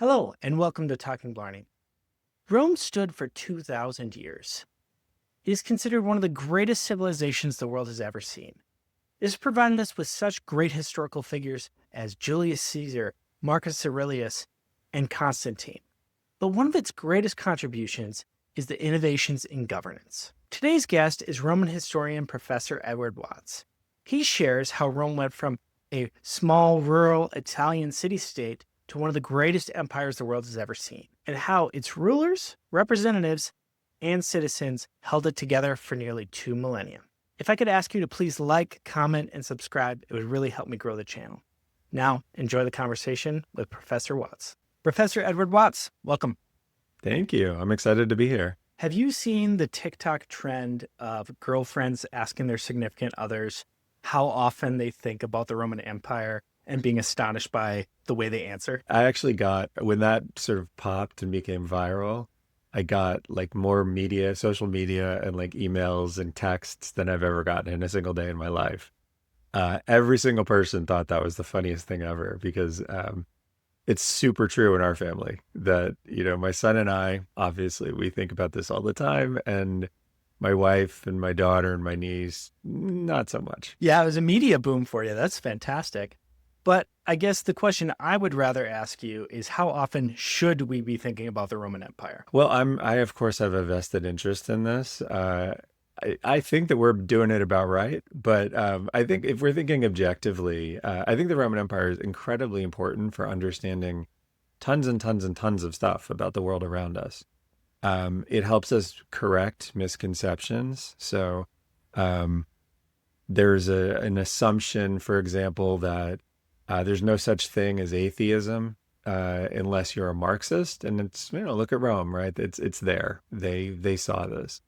Hello, and welcome to Talking Blarney. Rome stood for 2,000 years. It is considered one of the greatest civilizations the world has ever seen. It has provided us with such great historical figures as Julius Caesar, Marcus Aurelius, and Constantine. But one of its greatest contributions is the innovations in governance. Today's guest is Roman historian Professor Edward Watts. He shares how Rome went from a small, rural Italian city-state to one of the greatest empires the world has ever seen, and how its rulers, representatives, and citizens held it together for nearly 2 millennia. If I could ask you to please like, comment, and subscribe, it would really help me grow the channel. Now, enjoy the conversation with Professor Watts. Professor Edward Watts, welcome. Thank you. I'm excited to be here. Have you seen the TikTok trend of girlfriends asking their significant others how often they think about the Roman Empire and being astonished by the way they answer? I actually got, when that sort of popped and became viral, I got like more media, social media, and like emails and texts than I've ever gotten in a single day in my life. Every single person thought that was the funniest thing ever because it's super true in our family that, my son and I, obviously, we think about this all the time. And my wife and my daughter and my niece, not so much. Yeah, it was a media boom for you. That's fantastic. But I guess the question I would rather ask you is how often should we be thinking about the Roman Empire? Well, I of course have a vested interest in this. I think that we're doing it about right, but I think if we're thinking objectively, I think the Roman Empire is incredibly important for understanding tons and tons and tons of stuff about the world around us. It helps us correct misconceptions. So there's an assumption, for example, that there's no such thing as atheism unless you're a Marxist, and it's look at Rome, right? It's there. They saw this.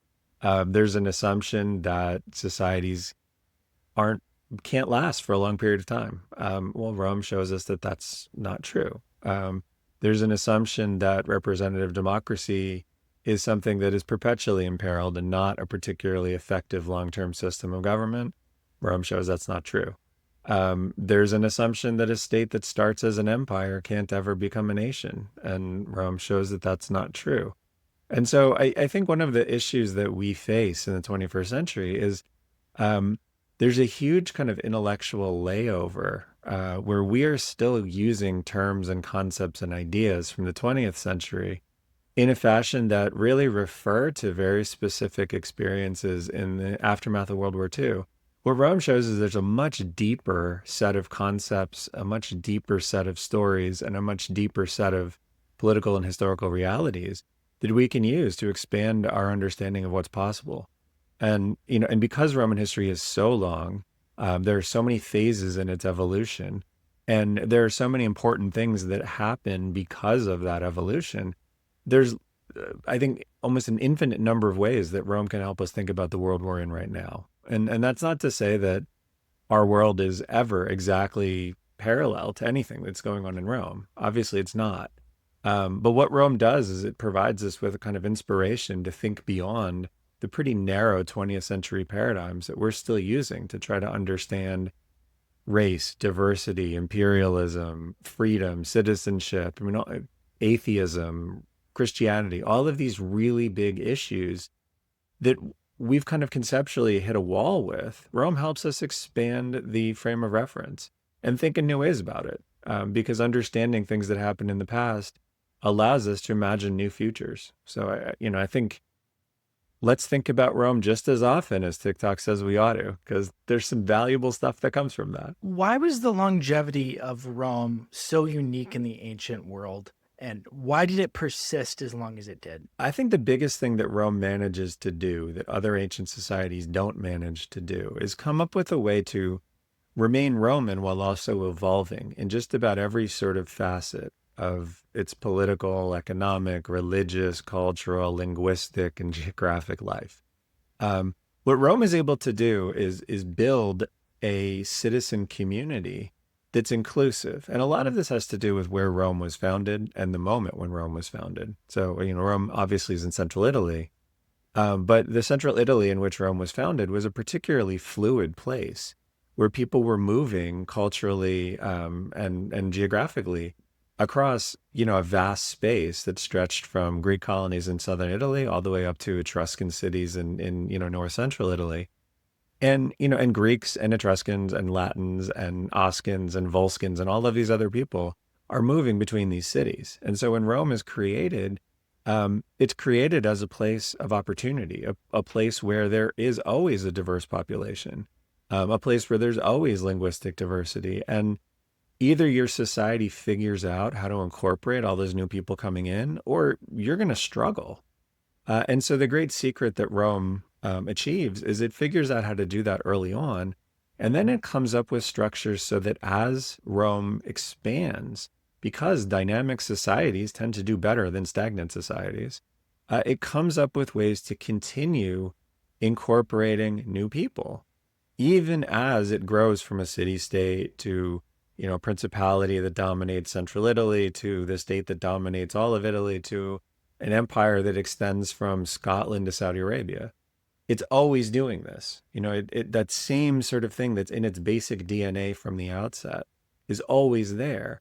There's an assumption that societies can't last for a long period of time. Well, Rome shows us that that's not true. There's an assumption that representative democracy is something that is perpetually imperiled and not a particularly effective long-term system of government. Rome shows that's not true. There's an assumption that a state that starts as an empire can't ever become a nation, and Rome shows that that's not true. And so I think one of the issues that we face in the 21st century is there's a huge kind of intellectual layover where we are still using terms and concepts and ideas from the 20th century in a fashion that really refer to very specific experiences in the aftermath of World War II. What Rome shows is there's a much deeper set of concepts, a much deeper set of stories, and a much deeper set of political and historical realities that we can use to expand our understanding of what's possible. And, and because Roman history is so long, there are so many phases in its evolution, and there are so many important things that happen because of that evolution. There's, I think, almost an infinite number of ways that Rome can help us think about the world we're in right now. And that's not to say that our world is ever exactly parallel to anything that's going on in Rome. Obviously, it's not. But what Rome does is it provides us with a kind of inspiration to think beyond the pretty narrow 20th century paradigms that we're still using to try to understand race, diversity, imperialism, freedom, citizenship, atheism, Christianity, all of these really big issues that we've kind of conceptually hit a wall with. Rome helps us expand the frame of reference and think in new ways about it, because understanding things that happened in the past allows us to imagine new futures. So, I think let's think about Rome just as often as TikTok says we ought to, because there's some valuable stuff that comes from that. Why was the longevity of Rome so unique in the ancient world? And why did it persist as long as it did? I think the biggest thing that Rome manages to do that other ancient societies don't manage to do is come up with a way to remain Roman while also evolving in just about every sort of facet of its political, economic, religious, cultural, linguistic, and geographic life. What Rome is able to do is build a citizen community that's inclusive. And a lot of this has to do with where Rome was founded and the moment when Rome was founded. So, Rome obviously is in central Italy, but the central Italy in which Rome was founded was a particularly fluid place where people were moving culturally and geographically across, a vast space that stretched from Greek colonies in southern Italy all the way up to Etruscan cities in north central Italy. And, and Greeks and Etruscans and Latins and Oscans and Volscans and all of these other people are moving between these cities. And so when Rome is created, it's created as a place of opportunity, a place where there is always a diverse population, a place where there's always linguistic diversity. And either your society figures out how to incorporate all those new people coming in, or you're going to struggle. And so the great secret that Rome achieves is it figures out how to do that early on. And then it comes up with structures so that as Rome expands, because dynamic societies tend to do better than stagnant societies, it comes up with ways to continue incorporating new people, even as it grows from a city state to, principality that dominates central Italy to the state that dominates all of Italy to an empire that extends from Scotland to Saudi Arabia. It's always doing this. That same sort of thing that's in its basic DNA from the outset is always there.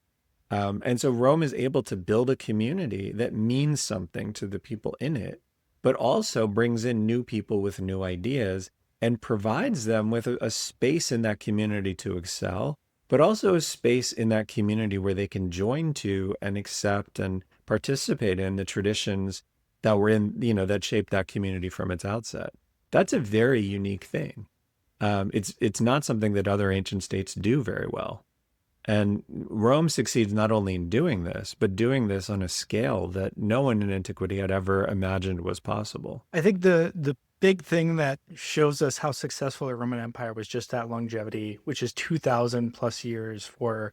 And so Rome is able to build a community that means something to the people in it, but also brings in new people with new ideas and provides them with a space in that community to excel, but also a space in that community where they can join to and accept and participate in the traditions that were in, that shaped that community from its outset. That's a very unique thing. It's not something that other ancient states do very well. And Rome succeeds not only in doing this, but doing this on a scale that no one in antiquity had ever imagined was possible. I think the big thing that shows us how successful the Roman Empire was just that longevity, which is 2,000 plus years for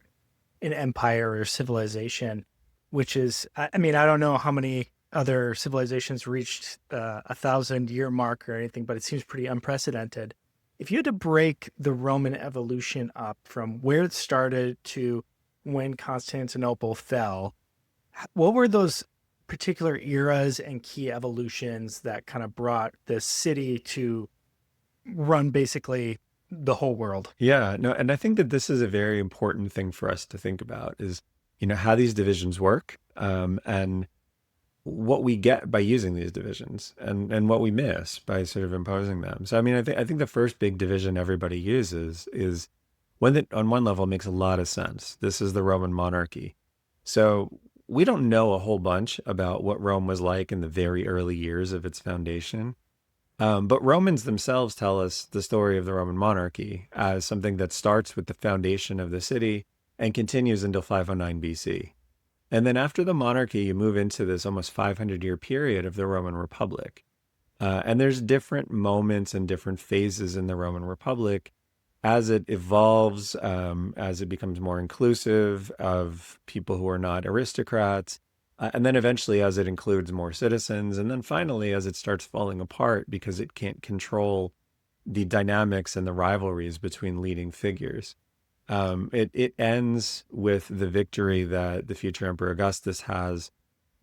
an empire or civilization, which is, I mean, I don't know how many other civilizations reached 1,000-year mark or anything, but it seems pretty unprecedented. If you had to break the Roman evolution up from where it started to when Constantinople fell, what were those particular eras and key evolutions that kind of brought this city to run basically the whole world? Yeah, no, and I think that this is a very important thing for us to think about is, how these divisions work, and what we get by using these divisions and what we miss by sort of imposing them. So, I mean, I think the first big division everybody uses is one that on one level makes a lot of sense. This is the Roman monarchy. So we don't know a whole bunch about what Rome was like in the very early years of its foundation. But Romans themselves tell us the story of the Roman monarchy as something that starts with the foundation of the city and continues until 509 BC. And then after the monarchy, you move into this almost 500-year period of the Roman Republic. And there's different moments and different phases in the Roman Republic as it evolves, as it becomes more inclusive of people who are not aristocrats, and then eventually as it includes more citizens, and then finally as it starts falling apart because it can't control the dynamics and the rivalries between leading figures. It ends with the victory that the future Emperor Augustus has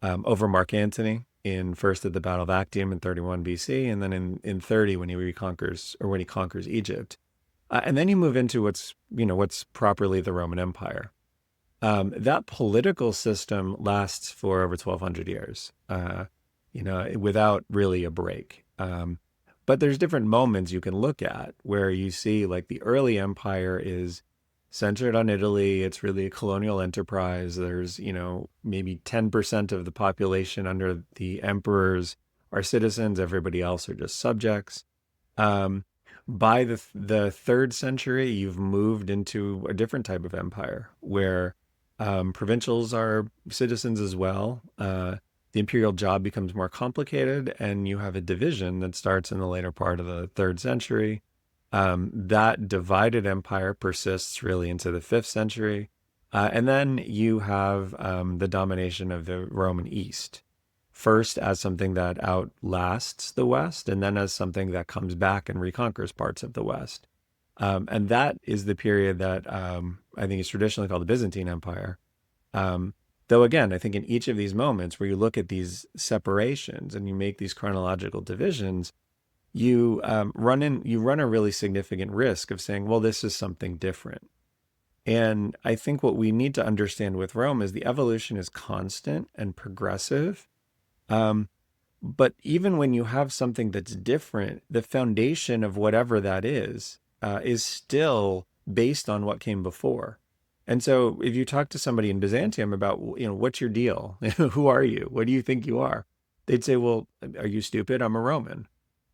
over Mark Antony in first at the Battle of Actium in 31 BC, and then in 30 when he conquers Egypt. And then you move into what's properly the Roman Empire. That political system lasts for over 1,200 years, without really a break. But there's different moments you can look at where you see like the early empire is centered on Italy. It's really a colonial enterprise. There's, maybe 10% of the population under the emperors are citizens. Everybody else are just subjects. By the third century, you've moved into a different type of empire where provincials are citizens as well. The imperial job becomes more complicated, and you have a division that starts in the later part of the third century. That divided empire persists really into the 5th century. And then you have the domination of the Roman East, first as something that outlasts the West, and then as something that comes back and reconquers parts of the West. And that is the period that I think is traditionally called the Byzantine Empire. Though again, I think in each of these moments where you look at these separations and you make these chronological divisions, you run a really significant risk of saying, well, this is something different. And I think what we need to understand with Rome is the evolution is constant and progressive. Um, but even when you have something that's different, the foundation of whatever that is still based on what came before. And so if you talk to somebody in Byzantium about, what's your deal? Who are you? What do you think you are? They'd say, well, are you stupid? I'm a Roman.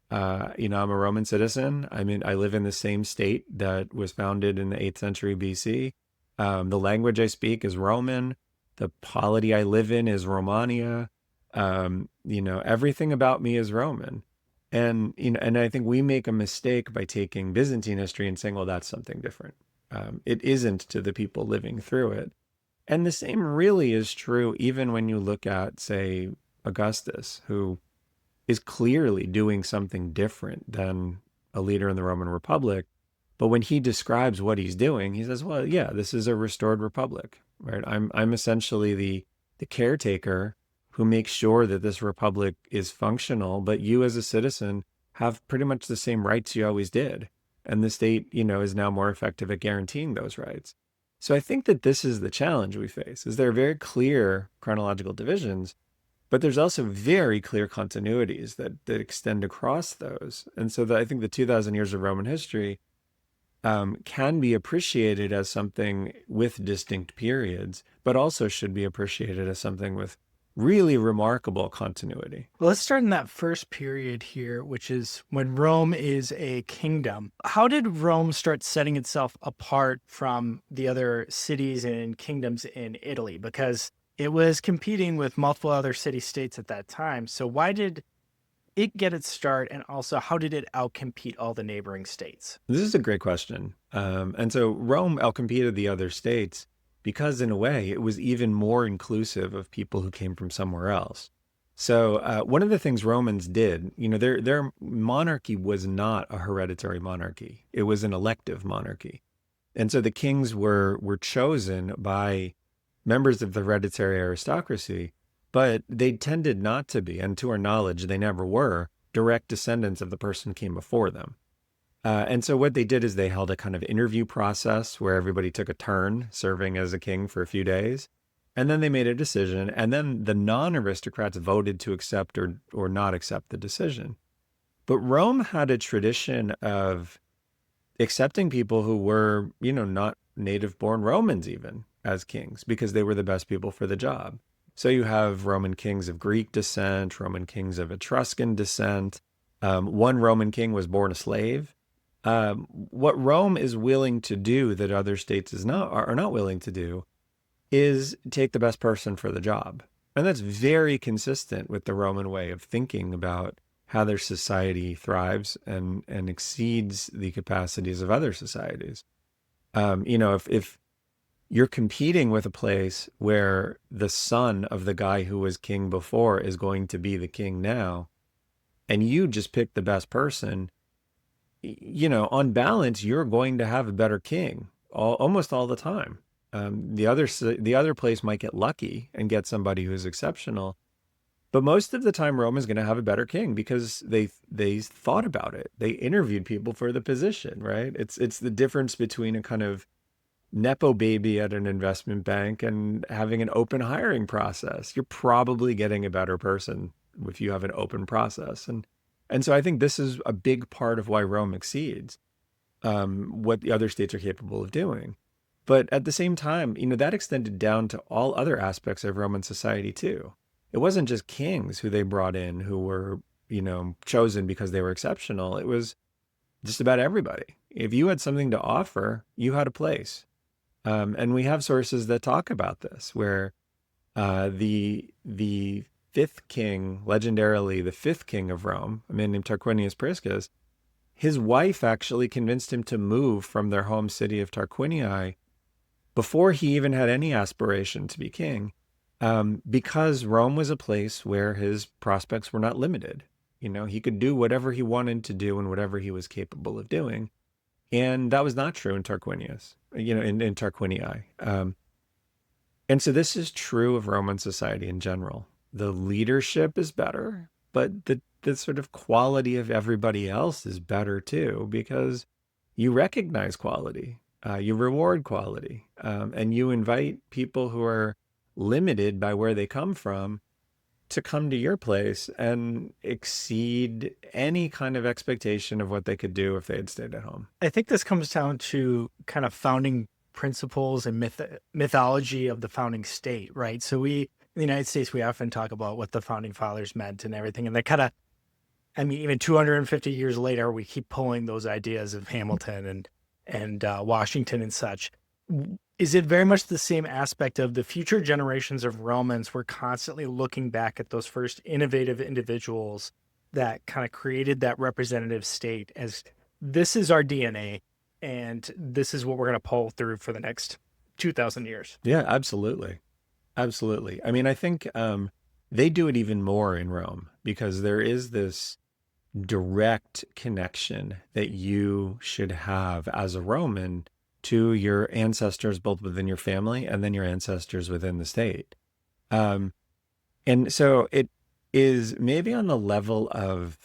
I'm a Roman citizen. I mean, I live in the same state that was founded in the 8th century BC. The language I speak is Roman. The polity I live in is Romania. Everything about me is Roman. And I think we make a mistake by taking Byzantine history and saying, well, that's something different. It isn't to the people living through it. And the same really is true even when you look at, say, Augustus, who is clearly doing something different than a leader in the Roman Republic. But when he describes what he's doing, he says, well, yeah, this is a restored republic, right? I'm essentially the caretaker who makes sure that this republic is functional, but you as a citizen have pretty much the same rights you always did. And the state, is now more effective at guaranteeing those rights. So I think that this is the challenge we face, is there are very clear chronological divisions, but there's also very clear continuities that extend across those. And so I think the 2,000 years of Roman history can be appreciated as something with distinct periods, but also should be appreciated as something with really remarkable continuity. Well, let's start in that first period here, which is when Rome is a kingdom. How did Rome start setting itself apart from the other cities and kingdoms in Italy? Because it was competing with multiple other city-states at that time. So why did it get its start? And also, how did it outcompete all the neighboring states? This is a great question. And so Rome outcompeted the other states because, in a way, it was even more inclusive of people who came from somewhere else. So one of the things Romans did, their monarchy was not a hereditary monarchy. It was an elective monarchy. And so the kings were chosen by members of the hereditary aristocracy, but they tended not to be, and to our knowledge, they never were, direct descendants of the person who came before them. And so what they did is they held a kind of interview process where everybody took a turn serving as a king for a few days. And then they made a decision. And then the non-aristocrats voted to accept or not accept the decision. But Rome had a tradition of accepting people who were, not native born Romans even as kings because they were the best people for the job. So you have Roman kings of Greek descent, Roman kings of Etruscan descent. One Roman king was born a slave. What Rome is willing to do that other states are not willing to do is take the best person for the job. And that's very consistent with the Roman way of thinking about how their society thrives and exceeds the capacities of other societies. If you're competing with a place where the son of the guy who was king before is going to be the king now, and you just pick the best person, on balance, you're going to have a better king almost all the time. The other place might get lucky and get somebody who's exceptional, but most of the time, Rome is going to have a better king because they thought about it. They interviewed people for the position, right? It's the difference between a kind of Nepo baby at an investment bank and having an open hiring process. You're probably getting a better person if you have an open process. And so I think this is a big part of why Rome exceeds what the other states are capable of doing. But at the same time, that extended down to all other aspects of Roman society too. It wasn't just kings who they brought in who were, chosen because they were exceptional. It was just about everybody. If you had something to offer, you had a place. And we have sources that talk about this, where the fifth king, legendarily the fifth king of Rome, a man named Tarquinius Priscus, his wife actually convinced him to move from their home city of Tarquinii before he even had any aspiration to be king, because Rome was a place where his prospects were not limited. He could do whatever he wanted to do and whatever he was capable of doing. And that was not true in Tarquinius, in Tarquinii. And so this is true of Roman society in general. The leadership is better, but the sort of quality of everybody else is better too, because you recognize quality. you reward quality, and you invite people who are limited by where they come from to come to your place and exceed any kind of expectation of what they could do if they had stayed at home. I think this comes down to kind of founding principles and mythology of the founding state, right? So we in the United States, we often talk about what the founding fathers meant and everything, and they kind of, I mean, even 250 years later, we keep pulling those ideas of Hamilton and Washington and such. Is it very much the same aspect of the future generations of Romans were constantly looking back at those first innovative individuals that kind of created that representative state as this is our DNA and this is what we're going to pull through for the next 2,000 years? Yeah, absolutely. Absolutely. I mean, I think they do it even more in Rome because there is this direct connection that you should have as a Roman to your ancestors, both within your family and then your ancestors within the state. Um, and so it is maybe on the level of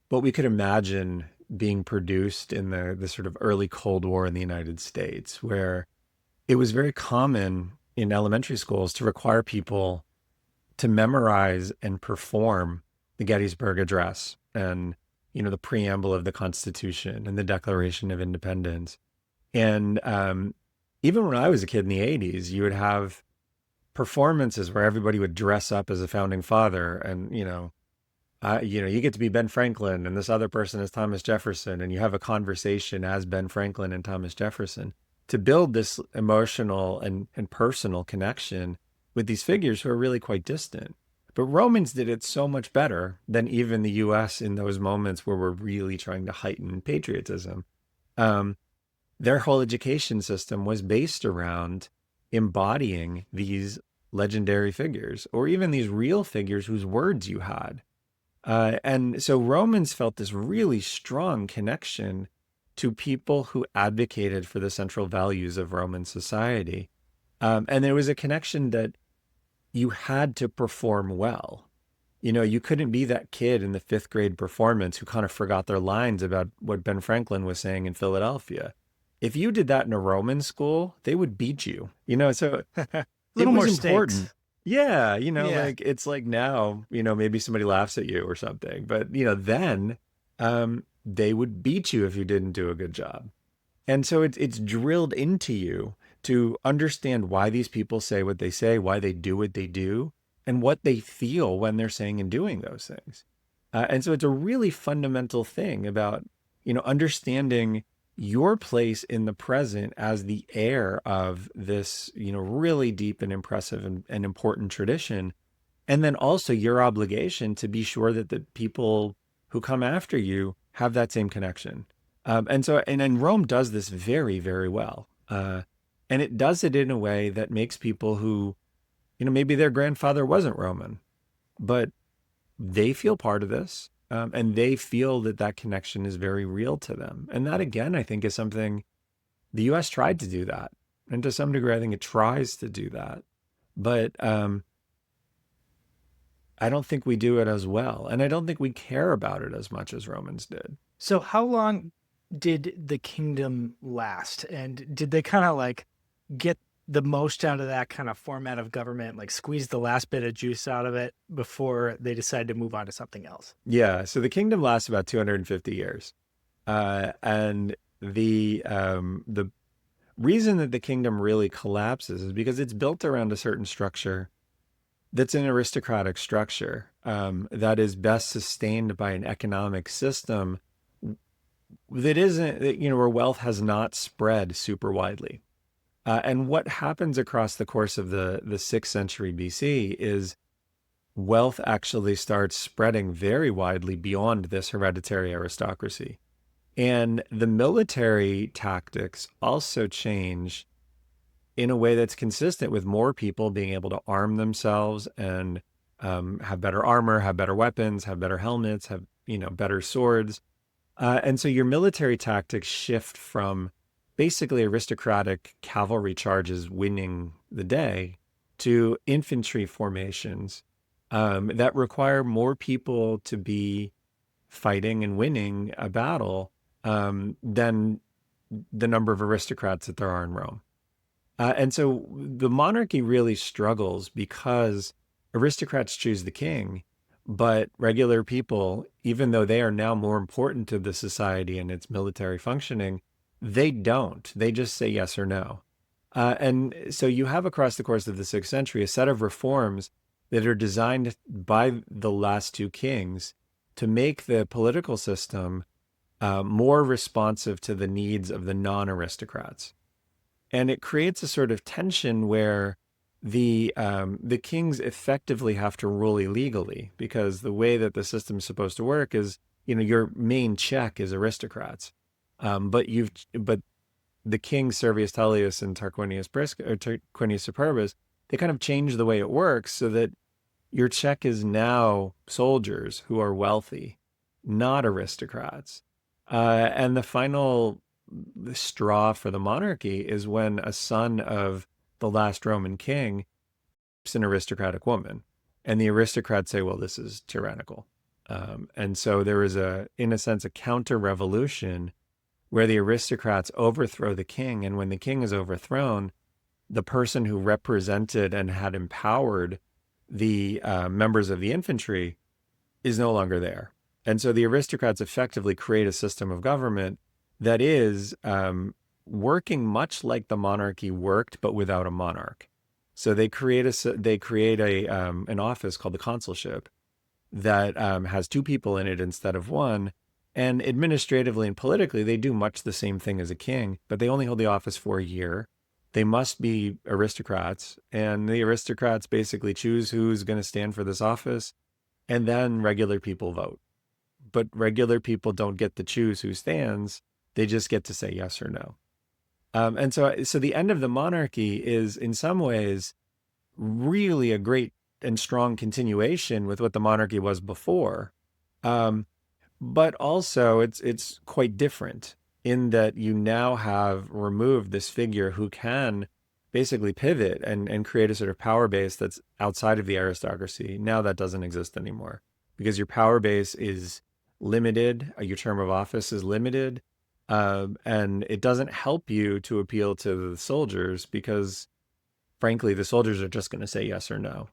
what we could imagine being produced in the sort of early Cold War in the United States, where it was very common in elementary schools to require people to memorize and perform the Gettysburg Address and the preamble of the Constitution and the Declaration of Independence. And even when I was a kid in the 80s, you would have performances where everybody would dress up as a founding father, and you get to be Ben Franklin, and this other person is Thomas Jefferson, and you have a conversation as Ben Franklin and Thomas Jefferson to build this emotional and personal connection with these figures who are really quite distant. But Romans did it so much better than even the US in those moments where we're really trying to heighten patriotism. Their whole education system was based around embodying these legendary figures or even these real figures whose words you had. And so Romans felt this really strong connection to people who advocated for the central values of Roman society. And there was a connection that you had to perform well. You couldn't be that kid in the fifth grade performance who kind of forgot their lines about what Ben Franklin was saying in Philadelphia. If you did that in a Roman school, they would beat you, so A it little more was important. stakes. Yeah, Yeah. like it's like now, maybe somebody laughs at you or something, but then they would beat you if you didn't do a good job. And so it's drilled into you to understand why these people say what they say, why they do what they do, and what they feel when they're saying and doing those things. And so it's a really fundamental thing about, understanding your place in the present as the heir of this, really deep and impressive and important tradition. And then also your obligation to be sure that the people who come after you have that same connection. And Rome does this very, very well. And it does it in a way that makes people who, maybe their grandfather wasn't Roman, but they feel part of this. And they feel that that connection is very real to them. And that, again, I think is something the US tried to do that. And to some degree, I think it tries to do that. But I don't think we do it as well. And I don't think we care about it as much as Romans did. So how long did the kingdom last? And did they kind of like get the most out of that kind of format of government, like squeeze the last bit of juice out of it before they decided to move on to something else? Yeah. So the kingdom lasts about 250 years. And the reason that the kingdom really collapses is because it's built around a certain structure that's an aristocratic structure that is best sustained by an economic system that isn't, where wealth has not spread super widely. And what happens across the course of the 6th century BC is wealth actually starts spreading very widely beyond this hereditary aristocracy. And the military tactics also change in a way that's consistent with more people being able to arm themselves and have better armor, have better weapons, have better helmets, have better swords. And so your military tactics shift from basically aristocratic cavalry charges winning the day to infantry formations that require more people to be fighting and winning a battle than the number of aristocrats that there are in Rome. And so the monarchy really struggles because aristocrats choose the king, but regular people, even though they are now more important to the society and its military functioning, they don't. They just say yes or no. And so you have across the course of the 6th century a set of reforms that are designed by the last two kings to make the political system more responsive to the needs of the non-aristocrats. And it creates a sort of tension where the kings effectively have to rule illegally, because the way that the system is supposed to work is, your main check is aristocrats, but the kings Servius Tullius and Tarquinius Superbus, they kind of change the way it works so that your check is now soldiers who are wealthy, not aristocrats. And the final straw for the monarchy is when a son of the last Roman king is an aristocratic woman. And the aristocrats say, well, this is tyrannical. And so there is in a sense, a counter-revolution where the aristocrats overthrow the king. And when the king is overthrown, the person who represented and had empowered the members of the infantry is no longer there. And so the aristocrats effectively create a system of government that is working much like the monarchy worked, but without a monarch. So they create an office called the consulship that has two people in it instead of one. And administratively and politically, they do much the same thing as a king, but they only hold the office for a year. They must be aristocrats, and the aristocrats basically choose who's going to stand for this office, and then regular people vote. But regular people don't get to choose who stands. They just get to say yes or no. And so the end of the monarchy is in some ways really a great and strong continuation with what the monarchy was before. But also it's quite different in that you now have removed this figure who can basically pivot and create a sort of power base that's outside of the aristocracy. Now that doesn't exist anymore because your power base is limited, your term of office is limited, and it doesn't help you to appeal to the soldiers because, frankly, the soldiers are just going to say yes or no.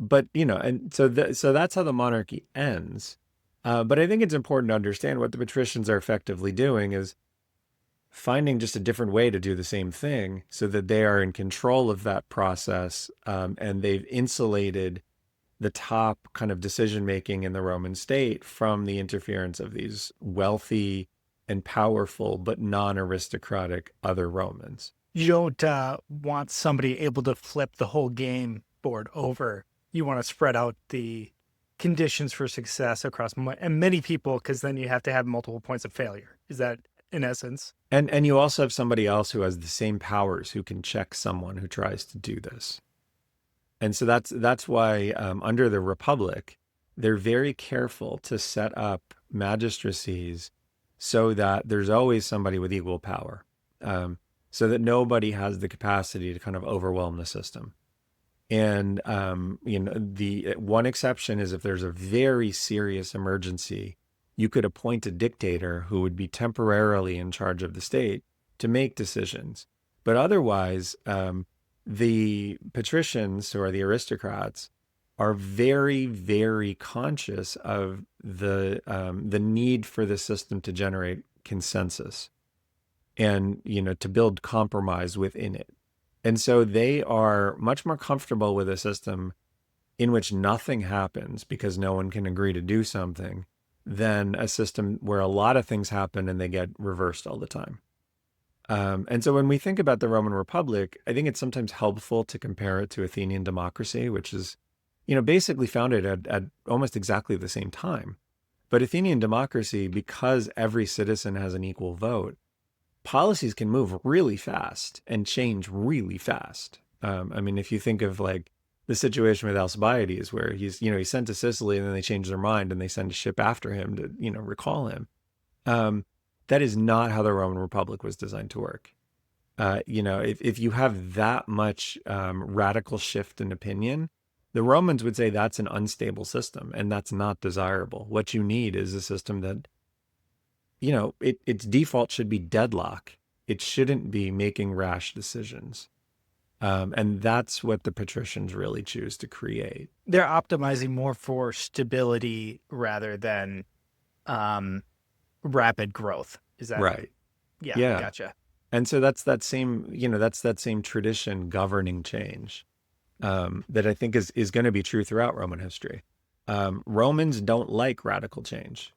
But and so that's how the monarchy ends. But I think it's important to understand what the patricians are effectively doing is finding just a different way to do the same thing so that they are in control of that process, and they've insulated the top kind of decision-making in the Roman state from the interference of these wealthy and powerful but non-aristocratic other Romans. You don't want somebody able to flip the whole game board over. You want to spread out the conditions for success across many people, because then you have to have multiple points of failure. Is that in essence? And you also have somebody else who has the same powers who can check someone who tries to do this. And so that's why under the Republic, they're very careful to set up magistracies so that there's always somebody with equal power, so that nobody has the capacity to kind of overwhelm the system. And the one exception is if there's a very serious emergency, you could appoint a dictator who would be temporarily in charge of the state to make decisions. But otherwise, the patricians, who are the aristocrats, are very, very conscious of the need for the system to generate consensus and, to build compromise within it. And so they are much more comfortable with a system in which nothing happens because no one can agree to do something than a system where a lot of things happen and they get reversed all the time. And so when we think about the Roman Republic, I think it's sometimes helpful to compare it to Athenian democracy, which is, basically founded at almost exactly the same time. But Athenian democracy, because every citizen has an equal vote, policies can move really fast and change really fast. If you think of like the situation with Alcibiades, where he's sent to Sicily and then they change their mind and they send a ship after him to, recall him. That is not how the Roman Republic was designed to work. If you have that much radical shift in opinion, the Romans would say that's an unstable system and that's not desirable. What you need is a system that its default should be deadlock. It shouldn't be making rash decisions. And that's what the patricians really choose to create. They're optimizing more for stability rather than um, rapid growth. Is that, Right. yeah, Yeah. gotcha. And so that's that same tradition governing change, that I think is going to be true throughout Roman history. Romans don't like radical change.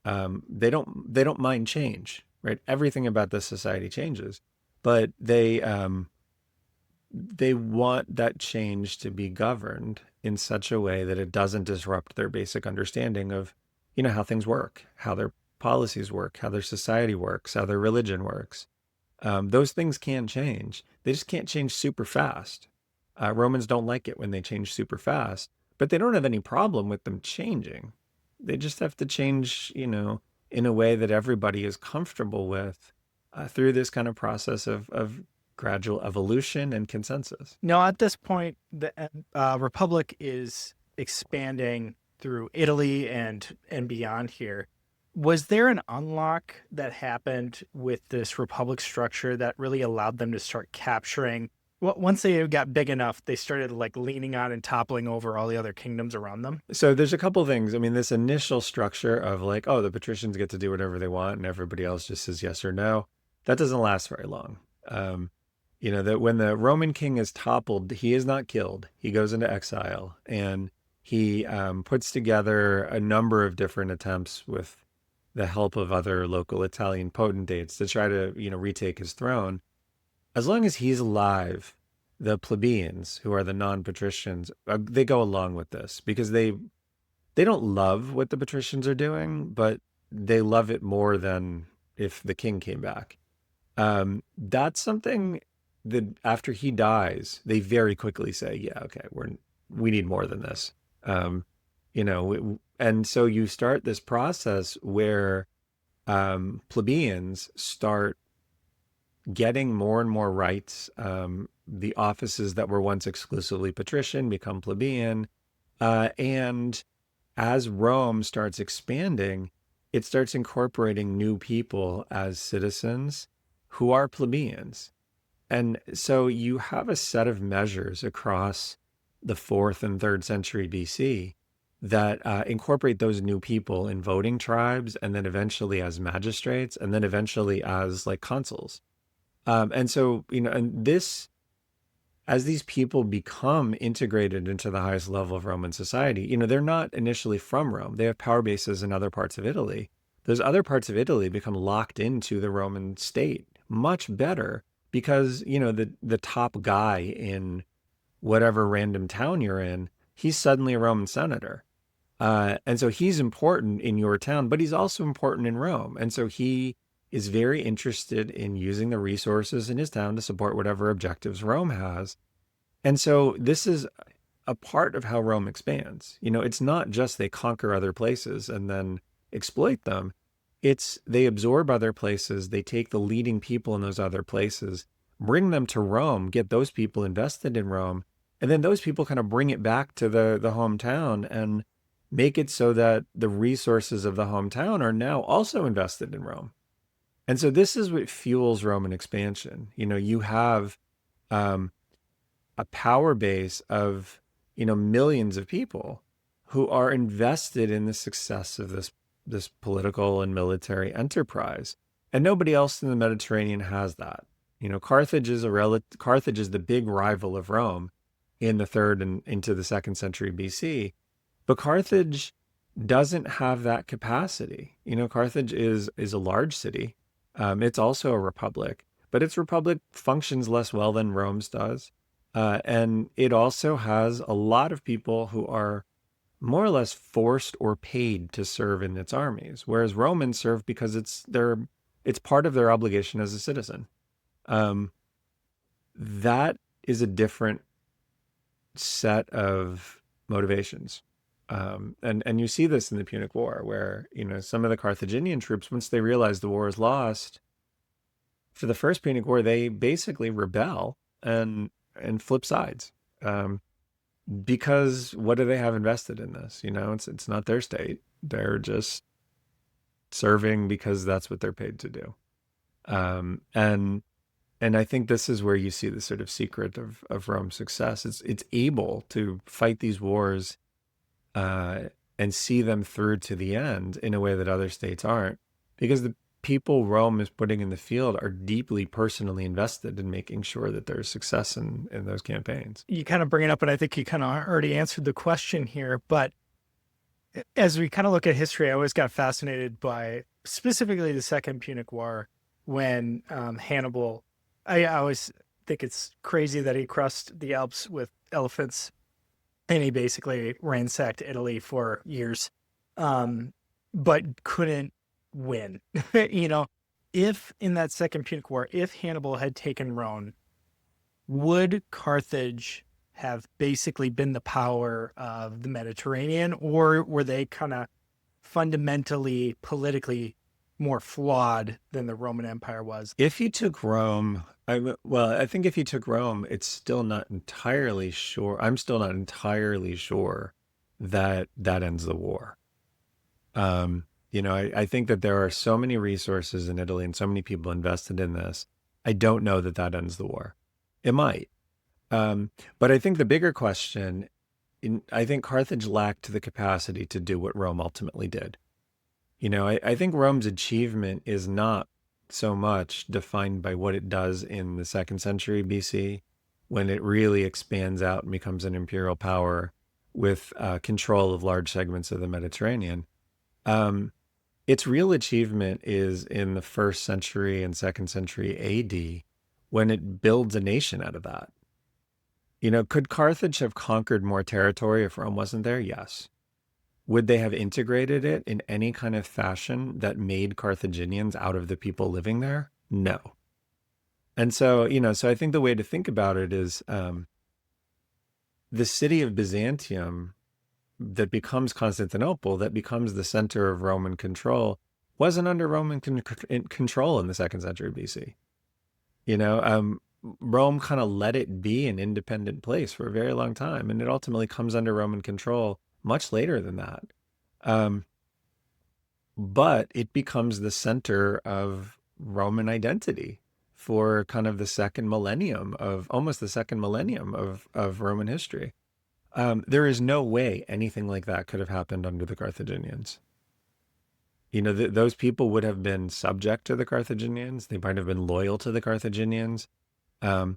They don't mind change, right? Everything about this society changes, but they want that change to be governed in such a way that it doesn't disrupt their basic understanding of, how things work, how their policies work, how their society works, how their religion works. Those things can change. They just can't change super fast. Romans don't like it when they change super fast, but they don't have any problem with them changing. They just have to change, in a way that everybody is comfortable with, through this kind of process of gradual evolution and consensus. No, at this point, the Republic is expanding through Italy and beyond here. Was there an unlock that happened with this Republic structure that really allowed them to start capturing? Well, once they got big enough, they started like leaning on and toppling over all the other kingdoms around them. So there's a couple things. I mean, this initial structure of like, oh, the patricians get to do whatever they want and everybody else just says yes or no, that doesn't last very long. That when the Roman king is toppled, he is not killed. He goes into exile, and he puts together a number of different attempts with the help of other local Italian potentates to try to, retake his throne. As long as he's alive, the plebeians, who are the non-patricians, they go along with this because they don't love what the patricians are doing, but they love it more than if the king came back. That's something that after he dies, they very quickly say, yeah, okay, we need more than this. And so you start this process where plebeians start getting more and more rights. The offices that were once exclusively patrician become plebeian. And as Rome starts expanding, it starts incorporating new people as citizens who are plebeians. And so you have a set of measures across the fourth and third century BC that incorporate those new people in voting tribes, and then eventually as magistrates, and then eventually as like consuls. And so, and this, as these people become integrated into the highest level of Roman society, they're not initially from Rome. They have power bases in other parts of Italy. Those other parts of Italy become locked into the Roman state much better because, the top guy in whatever random town you're in, he's suddenly a Roman senator. And so he's important in your town, but he's also important in Rome. And so he is very interested in using the resources in his town to support whatever objectives Rome has. And so this is a part of how Rome expands. It's not just they conquer other places and then exploit them. It's they absorb other places, they take the leading people in those other places, bring them to Rome, get those people invested in Rome, and then those people kind of bring it back to the hometown and make it so that the resources of the hometown are now also invested in Rome. And so this is what fuels Roman expansion. You have a power base of, millions of people who are invested in the success of this political and military enterprise. And nobody else in the Mediterranean has that. Carthage is Carthage is the big rival of Rome in the third and into the second century BC. But Carthage doesn't have that capacity. Carthage is a large city. It's also a republic, but its republic functions less well than Rome's does. And it also has a lot of people who are more or less forced or paid to serve in its armies, whereas Romans serve because it's part of their obligation as a citizen. That is a different set of motivations. And you see this in the Punic War, where some of the Carthaginian troops, once they realize the war is lost, for the first Punic War, they basically rebel and flip sides, because what do they have invested in this? It's not their state. They're just serving because that's what they're paid to do. Um, and and I think this is where you see the sort of secret of Rome's success. It's able to fight these wars uh, and see them through to the end in a way that other states aren't, because the people Rome is putting in the field are deeply personally invested in making sure that there's success in those campaigns. You kind of bring it up, and I think you kind of already answered the question here. But as we kind of look at history, I always got fascinated by specifically the Second Punic War when Hannibal. I always think it's crazy that he crossed the Alps with elephants and he basically ransacked Italy for years, but couldn't win. you know, if in that Second Punic War, if Hannibal had taken Rome, would Carthage have basically been the power of the Mediterranean, or were they kind of fundamentally politically more flawed than the Roman Empire was? If he took Rome, I think if he took Rome, it's still not entirely sure. I'm still not entirely sure that that ends the war. I think that there are so many resources in Italy and so many people invested in this. I don't know that that ends the war. It might. Um, but I think the bigger question, I think Carthage lacked the capacity to do what Rome ultimately did. I think Rome's achievement is not so much defined by what it does in the second century BC, when it really expands out and becomes an imperial power with control of large segments of the Mediterranean. Um, its real achievement is in the first century and second century AD, when it builds a nation out of that. Could Carthage have conquered more territory if Rome wasn't there? Yes. Would they have integrated it in any kind of fashion that made Carthaginians out of the people living there? No. And so I think the way to think about it is the city of Byzantium that becomes Constantinople, that becomes the center of Roman control, wasn't under Roman control in the second century BC. Rome kind of let it be an independent place for a very long time, and it ultimately comes under Roman control much later than that. Um, but it becomes the center of Roman identity for kind of almost the second millennium of Roman history. There is no way anything like that could have happened under the Carthaginians. Those people would have been subject to the Carthaginians. They might have been loyal to the Carthaginians. Um,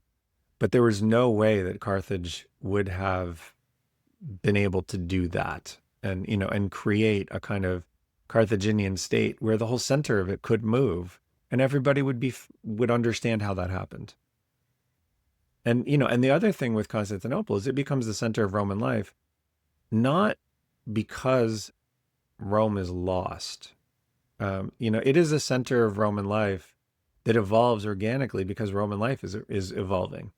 but there was no way that Carthage would have been able to do that and create a kind of Carthaginian state where the whole center of it could move and everybody would understand how that happened. And the other thing with Constantinople is it becomes the center of Roman life, not because Rome is lost. It is a center of Roman life that evolves organically because Roman life is evolving.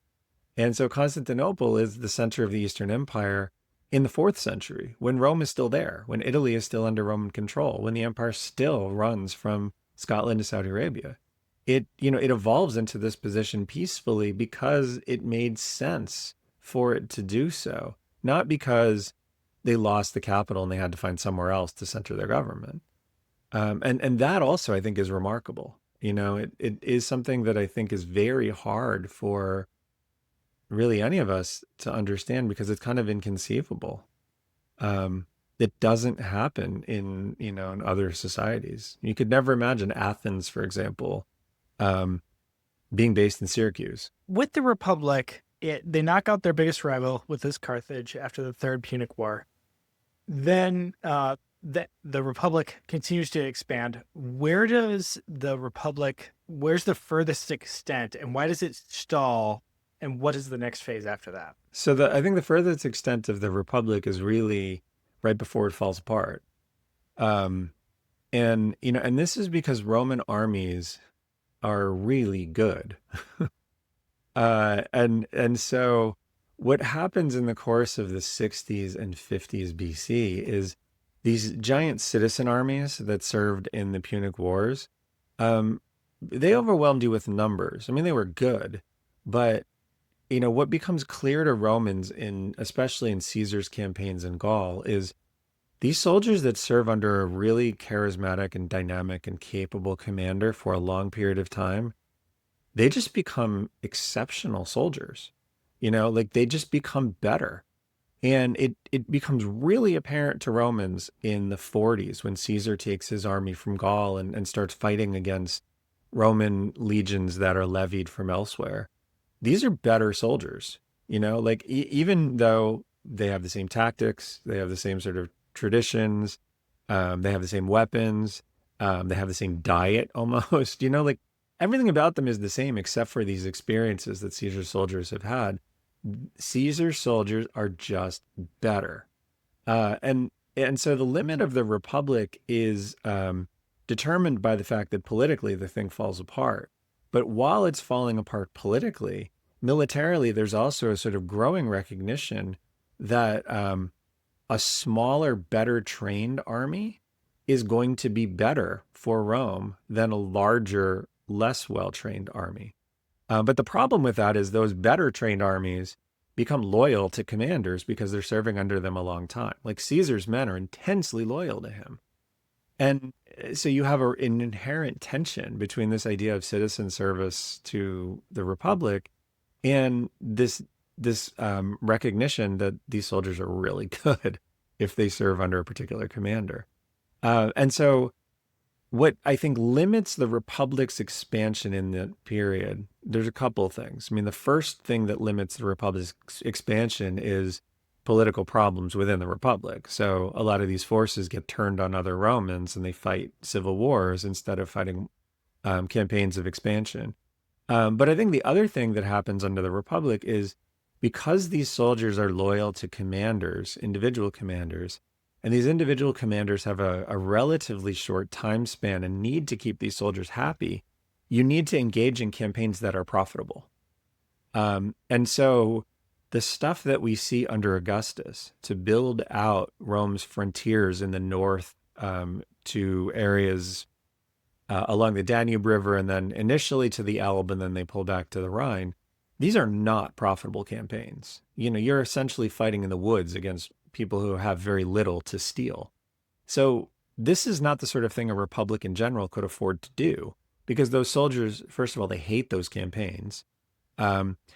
And so Constantinople is the center of the Eastern Empire in the fourth century, when Rome is still there, when Italy is still under Roman control, when the empire still runs from Scotland to Saudi Arabia. It evolves into this position peacefully because it made sense for it to do so, not because they lost the capital and they had to find somewhere else to center their government. And that also, I think, is remarkable. It is something that I think is very hard for really any of us to understand because it's kind of inconceivable. It doesn't happen in other societies. You could never imagine Athens, for example, being based in Syracuse. With the Republic, they knock out their biggest rival, with this Carthage, after the Third Punic War. Then the Republic continues to expand. Where's the furthest extent, and why does it stall? And what is the next phase after that? So I think the furthest extent of the Republic is really right before it falls apart. And this is because Roman armies are really good. And so what happens in the course of the 60s and 50s BC is these giant citizen armies that served in the Punic Wars, they overwhelmed you with numbers. I mean, they were good, but what becomes clear to Romans especially in Caesar's campaigns in Gaul is These soldiers that serve under a really charismatic and dynamic and capable commander for a long period of time, they just become exceptional soldiers. Like they just become better. And it becomes really apparent to Romans in the 40s when Caesar takes his army from Gaul and starts fighting against Roman legions that are levied from elsewhere. These are better soldiers, like even though they have the same tactics, they have the same sort of traditions, they have the same weapons, they have the same diet almost, like everything about them is the same except for these experiences that Caesar's soldiers have had. Caesar's soldiers are just better. And so the limit of the Republic is determined by the fact that politically the thing falls apart. But while it's falling apart politically, militarily, there's also a sort of growing recognition that a smaller, better trained army is going to be better for Rome than a larger, less well trained army. But the problem with that is those better trained armies become loyal to commanders because they're serving under them a long time. Like Caesar's men are intensely loyal to him. And so you have an inherent tension between this idea of citizen service to the Republic and this recognition that these soldiers are really good if they serve under a particular commander. And so what I think limits the Republic's expansion in that period, there's a couple of things. I mean, the first thing that limits the Republic's expansion is political problems within the Republic. So a lot of these forces get turned on other Romans and they fight civil wars instead of fighting campaigns of expansion. But I think the other thing that happens under the Republic is because these soldiers are loyal to commanders, individual commanders, and these individual commanders have a relatively short time span and need to keep these soldiers happy, you need to engage in campaigns that are profitable. And so the stuff that we see under Augustus to build out Rome's frontiers in the north to areas along the Danube River and then initially to the Elbe and then they pull back to the Rhine, these are not profitable campaigns. You're essentially fighting in the woods against people who have very little to steal. So this is not the sort of thing a republic in general could afford to do because those soldiers, first of all, they hate those campaigns.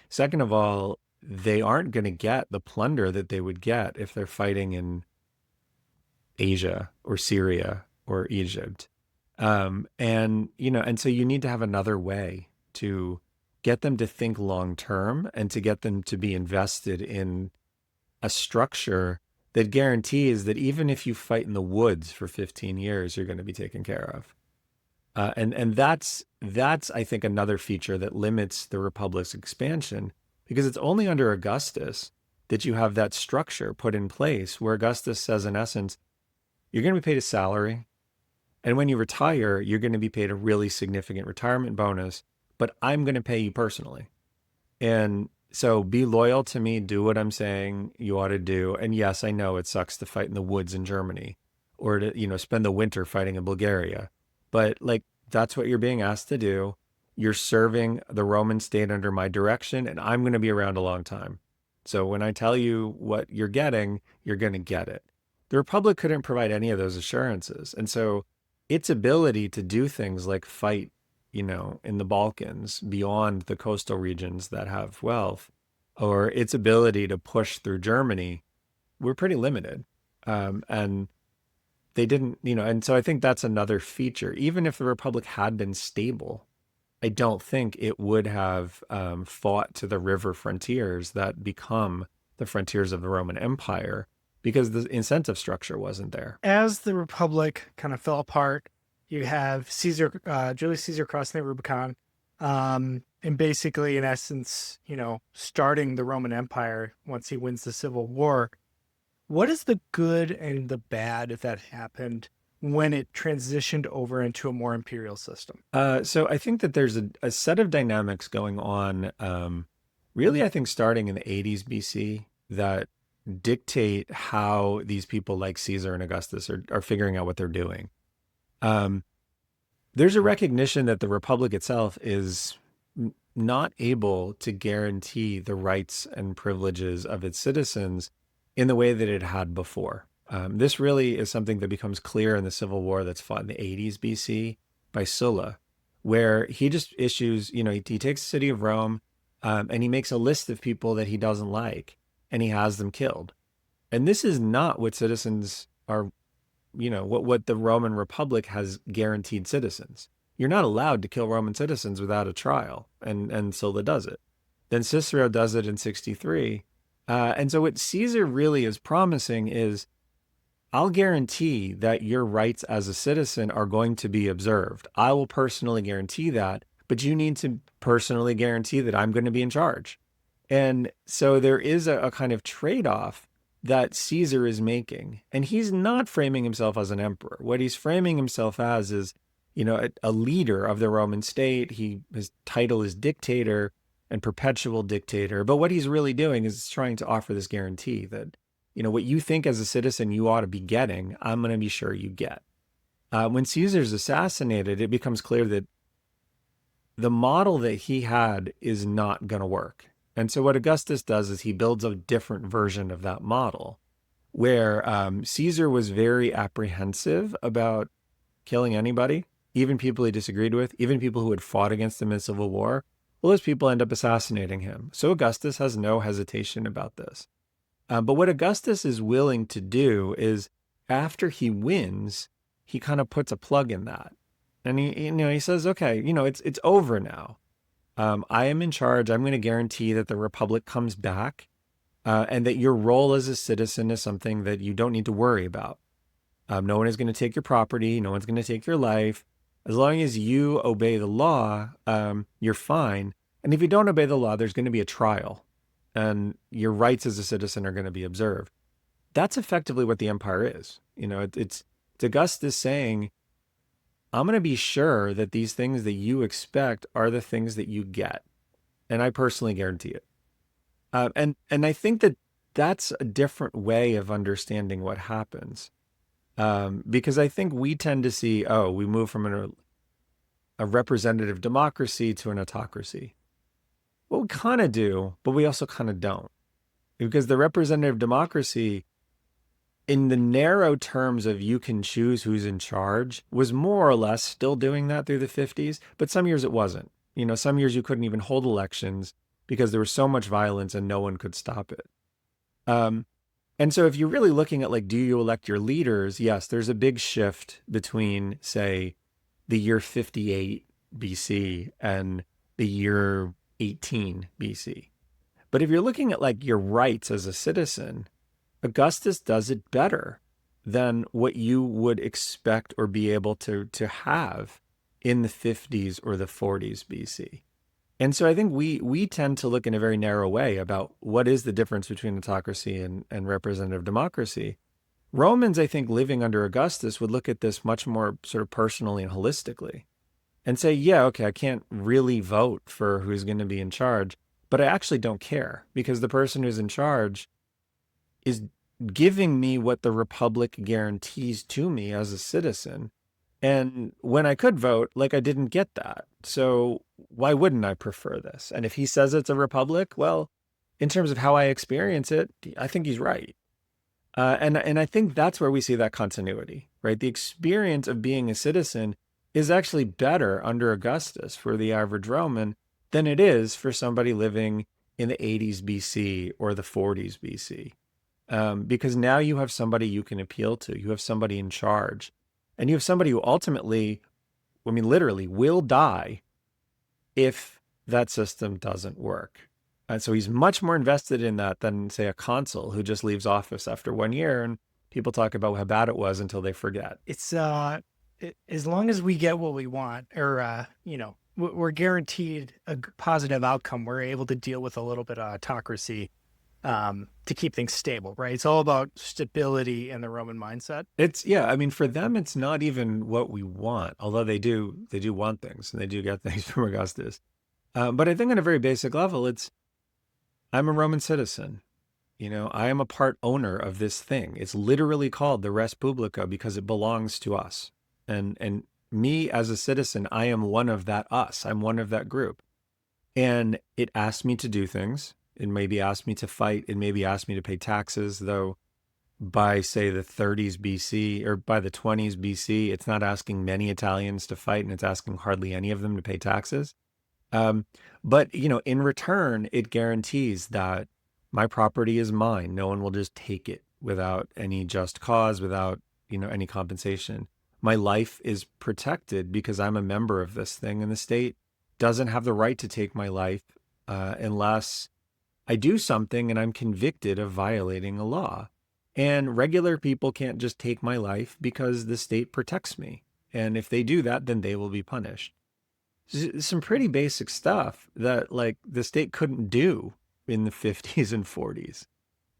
Second of all, they aren't going to get the plunder that they would get if they're fighting in Asia or Syria or Egypt. And so you need to have another way to get them to think long term and to get them to be invested in a structure that guarantees that even if you fight in the woods for 15 years, you're going to be taken care of. And that's I think another feature that limits the Republic's expansion because it's only under Augustus that you have that structure put in place where Augustus says, in essence, you're going to be paid a salary. And when you retire, you're going to be paid a really significant retirement bonus, but I'm going to pay you personally. And so be loyal to me, do what I'm saying you ought to do. And yes, I know it sucks to fight in the woods in Germany or to, spend the winter fighting in Bulgaria. But like, that's what you're being asked to do. You're serving the Roman state under my direction, and I'm going to be around a long time. So when I tell you what you're getting, you're going to get it. The Republic couldn't provide any of those assurances. And so its ability to do things like fight, in the Balkans beyond the coastal regions that have wealth, or its ability to push through Germany, were pretty limited. And they didn't, and so I think that's another feature. Even if the Republic had been stable, I don't think it would have fought to the river frontiers that become the frontiers of the Roman Empire because the incentive structure wasn't there. As the Republic kind of fell apart, you have Julius Caesar crossing the Rubicon, and basically, in essence, starting the Roman Empire once he wins the Civil War. What is the good and the bad if that happened when it transitioned over into a more imperial system? So I think that there's a set of dynamics going on, really, I think starting in the 80s BC that dictate how these people like Caesar and Augustus are figuring out what they're doing. There's a recognition that the Republic itself is not able to guarantee the rights and privileges of its citizens in the way that it had before. This really is something that becomes clear in the civil war that's fought in the 80s BC by Sulla, where he just issues, he takes the city of Rome, and he makes a list of people that he doesn't like, and he has them killed. And this is not what citizens are, what the Roman Republic has guaranteed citizens. You're not allowed to kill Roman citizens without a trial, and Sulla does it. Then Cicero does it in 63. And so what Caesar really is promising is, I'll guarantee that your rights as a citizen are going to be observed. I will personally guarantee that, but you need to personally guarantee that I'm going to be in charge. And so there is a kind of trade-off that Caesar is making. And he's not framing himself as an emperor. What he's framing himself as is, a leader of the Roman state. His title is dictator and perpetual dictator. But what he's really doing is trying to offer this guarantee that, what you think as a citizen you ought to be getting, I'm going to be sure you get. When Caesar's assassinated, it becomes clear that the model that he had is not going to work. And so what Augustus does is he builds a different version of that model, where Caesar was very apprehensive about killing anybody, even people he disagreed with, even people who had fought against him in civil war. Well, those people end up assassinating him. So Augustus has no hesitation about this. But what Augustus is willing to do is, after he wins, he kind of puts a plug in that. And he says, okay, it's over now. I am in charge. I'm going to guarantee that the Republic comes back, and that your role as a citizen is something that you don't need to worry about. No one is going to take your property. No one's going to take your life. As long as you obey the law, you're fine. And if you don't obey the law, there's going to be a trial, and your rights as a citizen are going to be observed. That's effectively what the empire is. It's Augustus saying, I'm going to be sure that these things that you expect are the things that you get. And I personally guarantee it. And I think that that's a different way of understanding what happens. Because I think we tend to see, we move from a representative democracy to an autocracy. Well, we kind of do, but we also kind of don't. Because the representative democracy, in the narrow terms of you can choose who's in charge, was more or less still doing that through the 50s, but some years it wasn't. Some years you couldn't even hold elections because there was so much violence and no one could stop it. And so if you're really looking at do you elect your leaders? Yes, there's a big shift between, say, the year 58 BC and the year 18 BC. But if you're looking at your rights as a citizen, Augustus does it better than what you would expect or be able to have in the 50s or the 40s BC. And so I think we tend to look in a very narrow way about what is the difference between autocracy and representative democracy. Romans, I think, living under Augustus would look at this much more sort of personally and holistically and say, yeah, okay, I can't really vote for who's going to be in charge, but I actually don't care because the person who's in charge is giving me what the Republic guarantees to me as a citizen. And when I could vote, I didn't get that. So why wouldn't I prefer this? And if he says it's a republic, well, in terms of how I experience it, I think he's right. And I think that's where we see that continuity, right? The experience of being a citizen is actually better under Augustus for the average Roman than it is for somebody living in the 80s BC or the 40s BC. Because now you have somebody you can appeal to. You have somebody in charge. And you have somebody who ultimately, literally will die if that system doesn't work. And so he's much more invested in that than, say, a consul who just leaves office after 1 year and people talk about how bad it was until they forget. It's as long as we get what we want, or we're guaranteed a positive outcome, we're able to deal with a little bit of autocracy to keep things stable, right? It's all about stability in the Roman mindset. For them, it's not even what we want, although they do want things and they do get things from Augustus. But I think on a very basic level, I'm a Roman citizen. I am a part owner of this thing. It's literally called the res publica because it belongs to us. And me as a citizen, I am one of that us. I'm one of that group. And it asked me to do things. It maybe asked me to fight. It maybe asked me to pay taxes, though by, say, the 30s BC or by the 20s BC, it's not asking many Italians to fight, and it's asking hardly any of them to pay taxes. Um, but, in return, it guarantees that my property is mine. No one will just take it without any just cause, without, any compensation. My life is protected because I'm a member of this thing, and the state doesn't have the right to take my life unless I do something and I'm convicted of violating a law. And regular people can't just take my life because the state protects me. And if they do that, then they will be punished. Some pretty basic stuff that like the state couldn't do in the 50s and 40s.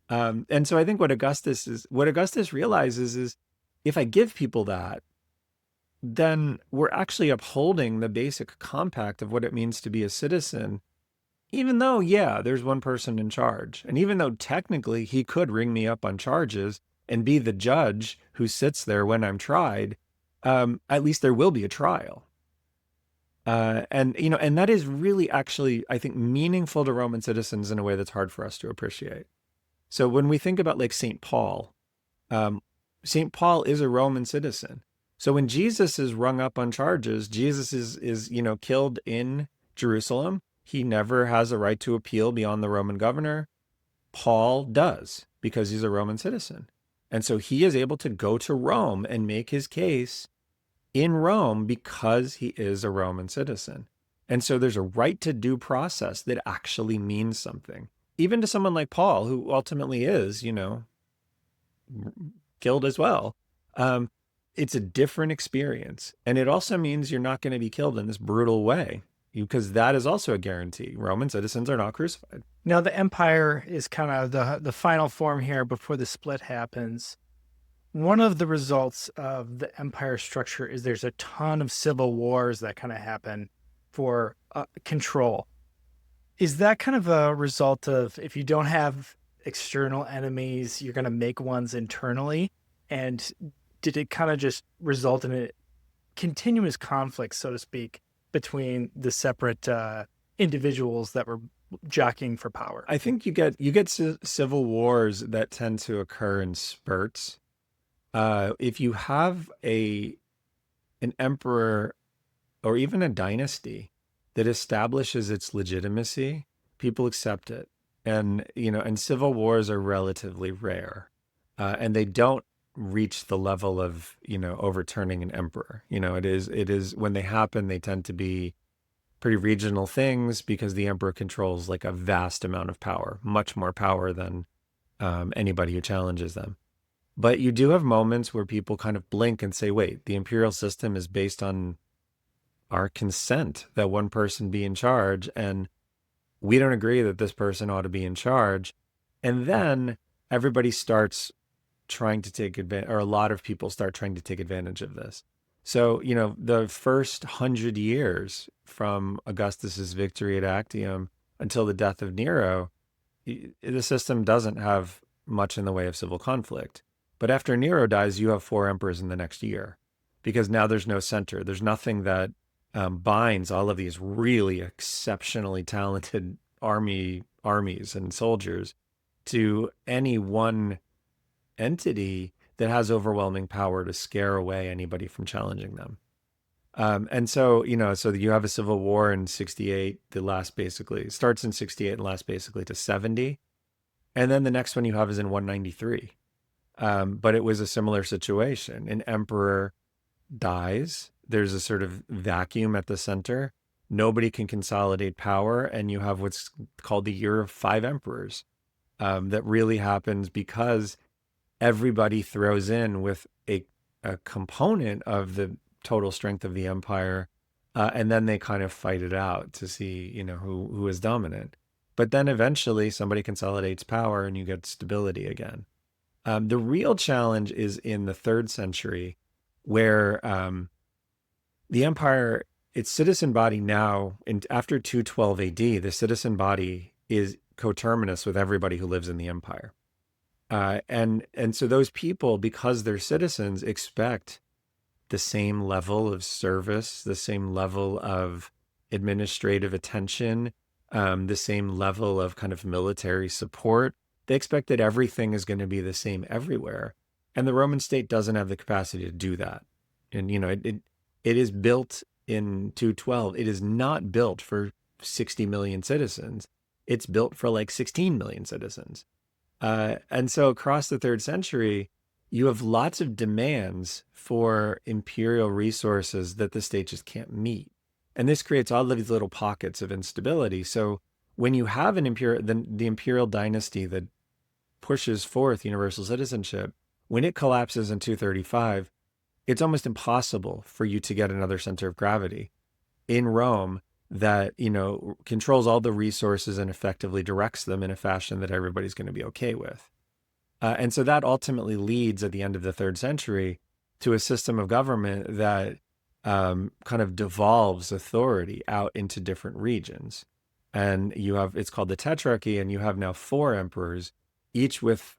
And so I think what Augustus realizes is if I give people that, then we're actually upholding the basic compact of what it means to be a citizen, even though, yeah, there's one person in charge. And even though technically he could ring me up on charges and be the judge who sits there when I'm tried, at least there will be a trial. And that is really actually, I think, meaningful to Roman citizens in a way that's hard for us to appreciate. So when we think about like St. Paul is a Roman citizen. So when Jesus is rung up on charges, Jesus is killed in Jerusalem. He never has a right to appeal beyond the Roman governor. Paul does because he's a Roman citizen. And so he is able to go to Rome and make his case in Rome because he is a Roman citizen. And so there's a right to due process that actually means something, even to someone like Paul, who ultimately is, killed as well. It's a different experience. And it also means you're not going to be killed in this brutal way, because that is also a guarantee. Roman citizens are not crucified. Now, the empire is kind of the final form here before the split happens. One of the results of the empire structure is there's a ton of civil wars that kind of happen for control. Is that kind of a result of if you don't have external enemies, you're going to make ones internally? And did it kind of just result in a continuous conflict, so to speak, between the separate individuals that were jockeying for power? I think you get civil wars that tend to occur in spurts. If you have an emperor or even a dynasty that establishes its legitimacy, people accept it. And civil wars are relatively rare. And they don't reach the level of, overturning an emperor. It is when they happen, they tend to be pretty regional things because the emperor controls like a vast amount of power, much more power than anybody who challenges them. But you do have moments where people kind of blink and say, wait, the imperial system is based on our consent that one person be in charge, and we don't agree that this person ought to be in charge. And then everybody starts trying to take advantage, or a lot of people start trying to take advantage of this. So, the first 100 years from Augustus's victory at Actium until the death of Nero, the system doesn't have much in the way of civil conflict. But after Nero dies, you have 4 emperors in the next year, because now there's no center. There's nothing that binds all of these really exceptionally talented armies and soldiers to any one entity that has overwhelming power to scare away anybody from challenging them. And so you have a civil war in 68, starts in 68 and lasts basically to 70. And then the next one you have is in 193. But it was a similar situation. An emperor dies. There's a sort of vacuum at the center. Nobody can consolidate power. And you have what's called the Year of 5 Emperors. That really happens because everybody throws in with a component of the total strength of the empire. And then they kind of fight it out to see, who is dominant. But then eventually somebody consolidates power and you get stability again. The real challenge is in the 3rd century, where the empire, its citizen body now, after 212 AD, the citizen body is coterminous with everybody who lives in the empire. And so those people, because they're citizens, expect the same level of service, the same level of administrative attention, the same level of kind of military support, They expect that everything is going to be the same everywhere. And the Roman state doesn't have the capacity to do that. And, it is built in 212. It is not built for 60 million citizens. It's built for like 16 million citizens. And so across the third century, you have lots of demands for imperial resources that the state just can't meet. And this creates all of these little pockets of instability. So when you have the imperial dynasty that pushes forth universal citizenship, when it collapses in 235, it's almost impossible for you to get another center of gravity in Rome that, controls all the resources and effectively directs them in a fashion that everybody's going to be okay with. And so that ultimately leads at the end of the third century to a system of government that kind of devolves authority out into different regions. And it's called the Tetrarchy, and you have now 4 emperors, each with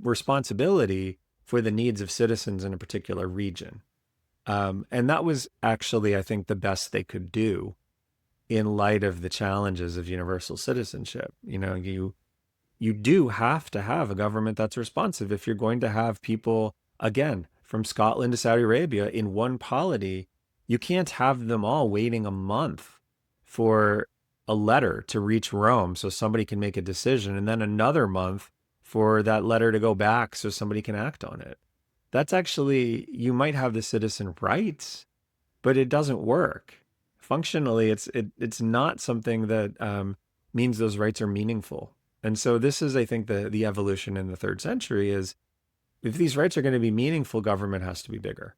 responsibility for the needs of citizens in a particular region. And that was actually, I think, the best they could do in light of the challenges of universal citizenship. You do have to have a government that's responsive if you're going to have people, again, from Scotland to Saudi Arabia in one polity. You can't have them all waiting a month for a letter to reach Rome so somebody can make a decision, and then another month for that letter to go back so somebody can act on it. That's actually, you might have the citizen rights, but it doesn't work. Functionally, it's not something that means those rights are meaningful. And so this is, I think, the evolution in the third century is, if these rights are going to be meaningful, government has to be bigger,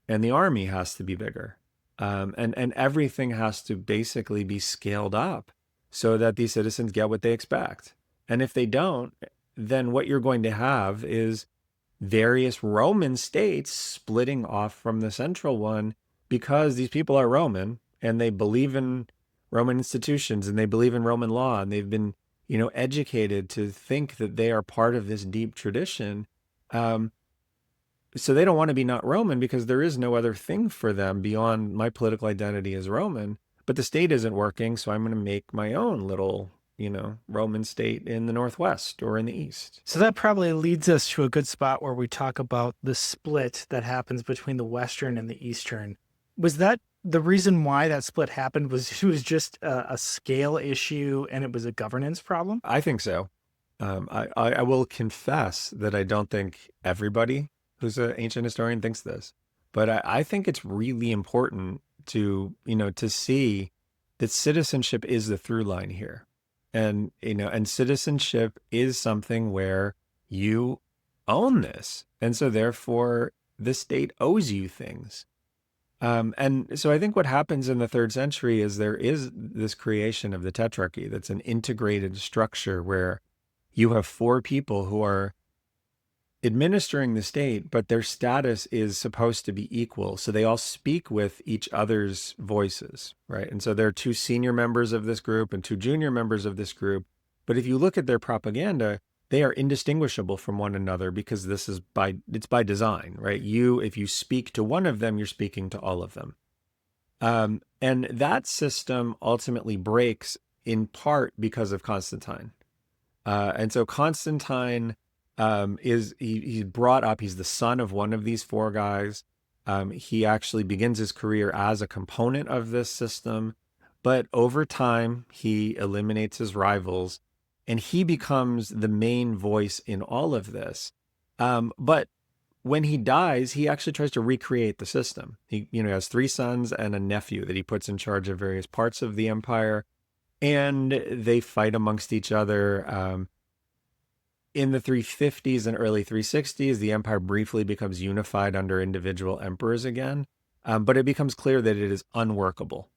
and the army has to be bigger, and everything has to basically be scaled up so that these citizens get what they expect. And if they don't, then what you're going to have is various Roman states splitting off from the central one, because these people are Roman and they believe in Roman institutions and they believe in Roman law, and they've been, educated to think that they are part of this deep tradition. So they don't want to be not Roman, because there is no other thing for them beyond my political identity as Roman. But the state isn't working, so I'm going to make my own little, Roman state in the Northwest or in the East. So that probably leads us to a good spot where we talk about the split that happens between the Western and the Eastern. Was that the reason why that split happened? Was it was just a scale issue and it was a governance problem? I think so. I will confess that I don't think everybody who's an ancient historian thinks this, but I think it's really important to see that citizenship is the through line here. And, and citizenship is something where you own this. And so therefore the state owes you things. And so I think what happens in the third century is there is this creation of the Tetrarchy that's an integrated structure where you have 4 people who are administering the state, but their status is supposed to be equal. So they all speak with each other's voices, right? And so there are 2 senior members of this group and 2 junior members of this group. But if you look at their propaganda, they are indistinguishable from one another, because it's by design, right? If you speak to one of them, you're speaking to all of them. And that system ultimately breaks in part because of Constantine. And so Constantine he's brought up, he's the son of one of these 4 guys. He actually begins his career as a component of this system, but over time he eliminates his rivals and he becomes the main voice in all of this. But when he dies, he actually tries to recreate the system. He, has 3 sons and a nephew that he puts in charge of various parts of the empire, and they fight amongst each other. In the 350s and early 360s, the empire briefly becomes unified under individual emperors again, but it becomes clear that it is unworkable.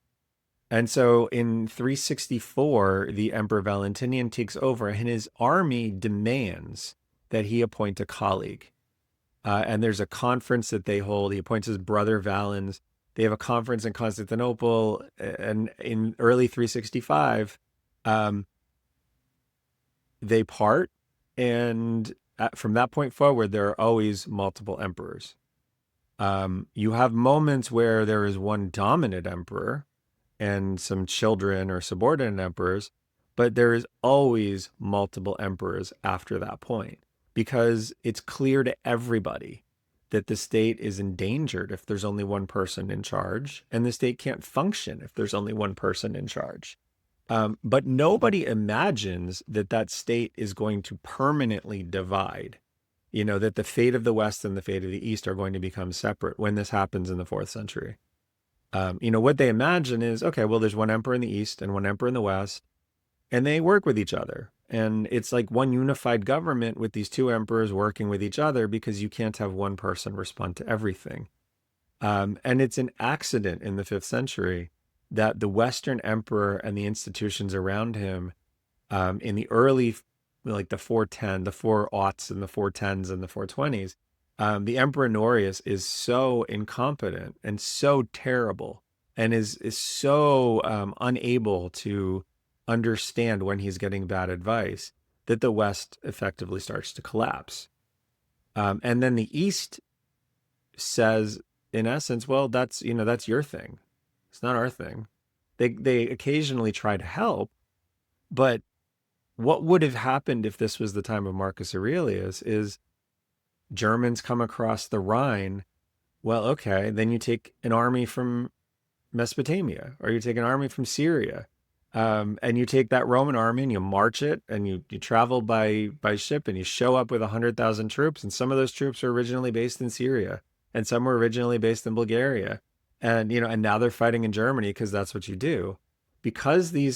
And so in 364, the Emperor Valentinian takes over, and his army demands that he appoint a colleague. And there's a conference that they hold. He appoints his brother Valens. They have a conference in Constantinople, and in early 365, they part. And from that point forward, there are always multiple emperors. You have moments where there is one dominant emperor and some children or subordinate emperors, but there is always multiple emperors after that point because it's clear to everybody that the state is endangered if there's only one person in charge, and the state can't function if there's only one person in charge. But nobody imagines that that state is going to permanently divide, that the fate of the West and the fate of the East are going to become separate when this happens in the fourth century. What they imagine is, okay, well, there's one emperor in the East and one emperor in the West, and they work with each other. And it's like one unified government with these two emperors working with each other because you can't have one person respond to everything. And it's an accident in the fifth century that the Western emperor and the institutions around him in the early, like the 410, the 4 aughts and the 410s and the 420s, the Emperor Honorius is so incompetent and so terrible and is so unable to understand when he's getting bad advice that the West effectively starts to collapse. And then the East says, in essence, well, that's your thing. It's not our thing. They occasionally try to help, but what would have happened if this was the time of Marcus Aurelius is Germans come across the Rhine. Well, okay, then you take an army from Mesopotamia, or you take an army from Syria, and you take that Roman army and you march it, and you travel by ship, and you show up with 100,000 troops, and some of those troops are originally based in Syria, and some were originally based in Bulgaria, and now they're fighting in Germany because that's what you do, because the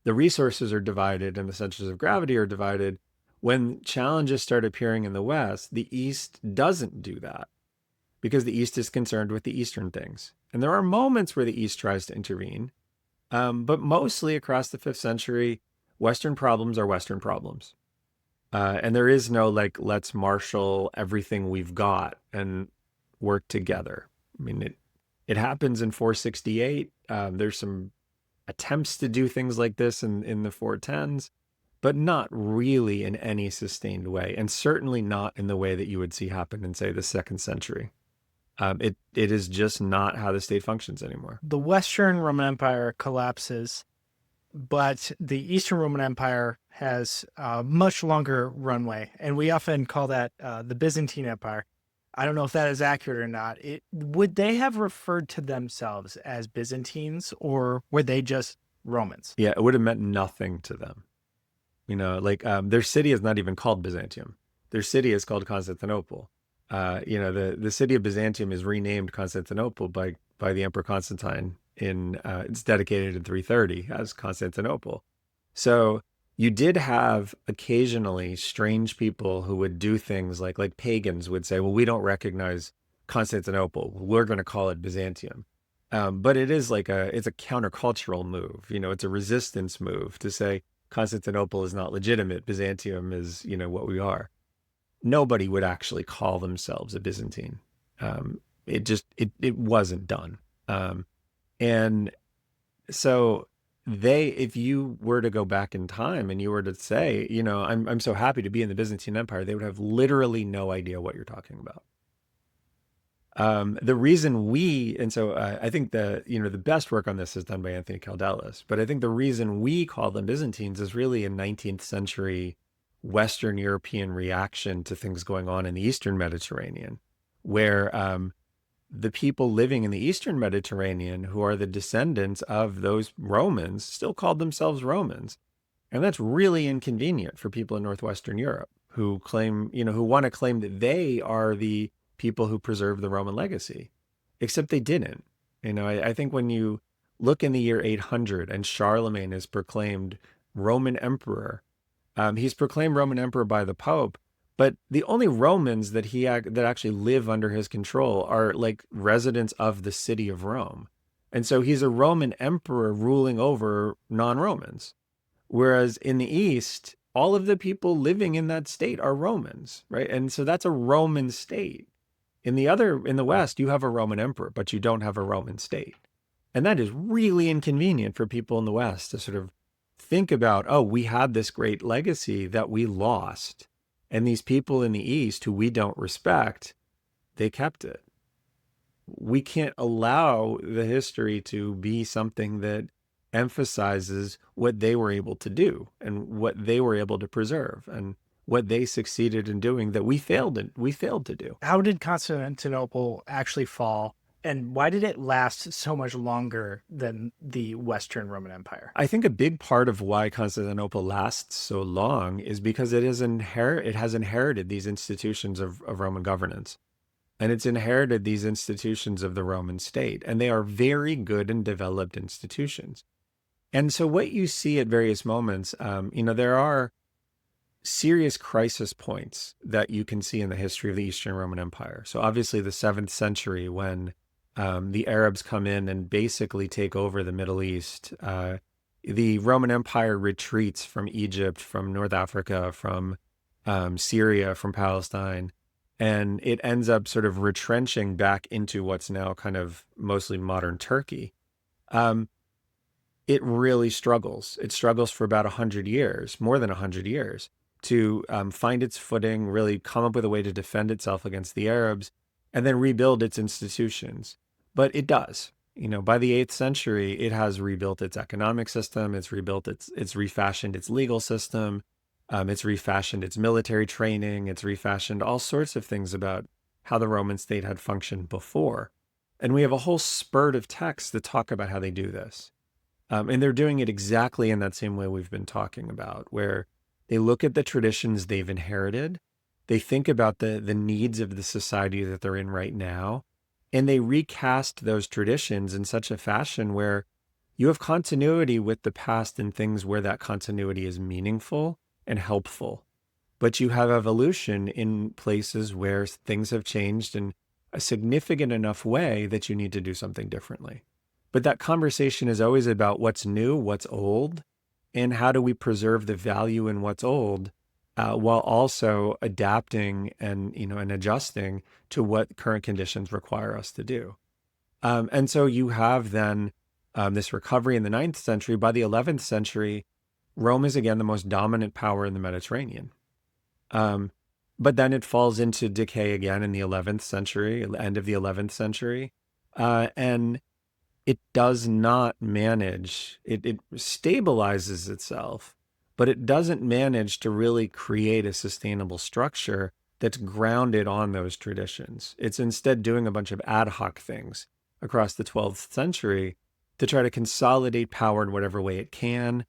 resources are divided and the centers of gravity are divided. When challenges start appearing in the West, the East doesn't do that because the East is concerned with the Eastern things. And there are moments where the East tries to intervene, but mostly across the 5th century, Western problems are Western problems. And there is no, like, let's marshal everything we've got and work together. I mean, it happens in 468. There's some attempts to do things like this in the 410s, but not really in any sustained way, and certainly not in the way that you would see happen in, say, the 2nd century. It is just not how the state functions anymore. The Western Roman Empire collapses, but the Eastern Roman Empire has a much longer runway, and we often call that the Byzantine Empire. I don't know if that is accurate or not. Would they have referred to themselves as Byzantines, or were they just Romans? Yeah, it would have meant nothing to them. Their city is not even called Byzantium. Their city is called Constantinople. The city of Byzantium is renamed Constantinople by the Emperor Constantine it's dedicated in 330 as Constantinople. So you did have occasionally strange people who would do things like pagans would say, well, we don't recognize Constantinople. We're going to call it Byzantium. But it is it's a countercultural move. It's a resistance move to say Constantinople is not legitimate. Byzantium is, what we are. Nobody would actually call themselves a Byzantine. It wasn't done. And so if you were to go back in time and you were to say, I'm so happy to be in the Byzantine Empire, they would have literally no idea what you're talking about. The reason I think the best work on this is done by Anthony Caldelis, but I think the reason we call them Byzantines is really a 19th century Western European reaction to things going on in the Eastern Mediterranean, where the people living in the Eastern Mediterranean, who are the descendants of those Romans, still called themselves Romans. And that's really inconvenient for people in Northwestern Europe who want to claim that they are the people who preserve the Roman legacy, except they didn't. I think when you look in the year 800 and Charlemagne is proclaimed Roman emperor, he's proclaimed Roman emperor by the Pope, but the only Romans that actually live under his control are like residents of the city of Rome. And so he's a Roman emperor ruling over non-Romans. Whereas in the East, all of the people living in that state are Romans, right? And so that's a Roman state. In the West, you have a Roman emperor, but you don't have a Roman state. And that is really inconvenient for people in the West to sort of think about, oh, we had this great legacy that we lost. And these people in the East who we don't respect, they kept it. We can't allow the history to be something that emphasizes what they were able to do and what they were able to preserve and what they succeeded in doing that we failed to do. How did Constantinople actually fall, and why did it last so much longer than the Western Roman Empire? I think a big part of why Constantinople lasts so long is because it has inherited these institutions of Roman governance. And it's inherited these institutions of the Roman state, and they are very good and developed institutions. And so what you see at various moments, there are serious crisis points that you can see in the history of the Eastern Roman Empire. So obviously the 7th century, when the Arabs come in and basically take over the Middle East, the Roman Empire retreats from Egypt, from North Africa, from Syria, from Palestine, and it ends up sort of retrenching back into what's now kind of mostly modern Turkey. Um, it really struggles. It struggles for about 100 years, more than 100 years, to find its footing, really come up with a way to defend itself against the Arabs, and then rebuild its institutions. But it does. By the 8th century, it has rebuilt its economic system. It's refashioned its legal system. It's refashioned its military training. It's refashioned all sorts of things about how the Roman state had functioned before. And we have a whole spurt of texts that talk about how they do this. And they're doing it exactly in that same way we've been talking about, where they look at the traditions they've inherited, they think about the needs of the society that they're in right now, and they recast those traditions in such a fashion where you have continuity with the past in things where that continuity is meaningful and helpful. But you have evolution in places where things have changed in a significant enough way that you need to do something differently. But that conversation is always about what's new, what's old, and how do we preserve the value in what's old while also adapting and adjusting to what current conditions require us to do. And so you have then this recovery in the 9th century. By the 11th century, Rome is again the most dominant power in the Mediterranean. But then it falls into decay again in the 11th century, end of the 11th century. And it does not manage, it stabilizes itself, but it doesn't manage to really create a sustainable structure that's grounded on those traditions. It's instead doing a bunch of ad hoc things across the 12th century to try to consolidate power in whatever way it can,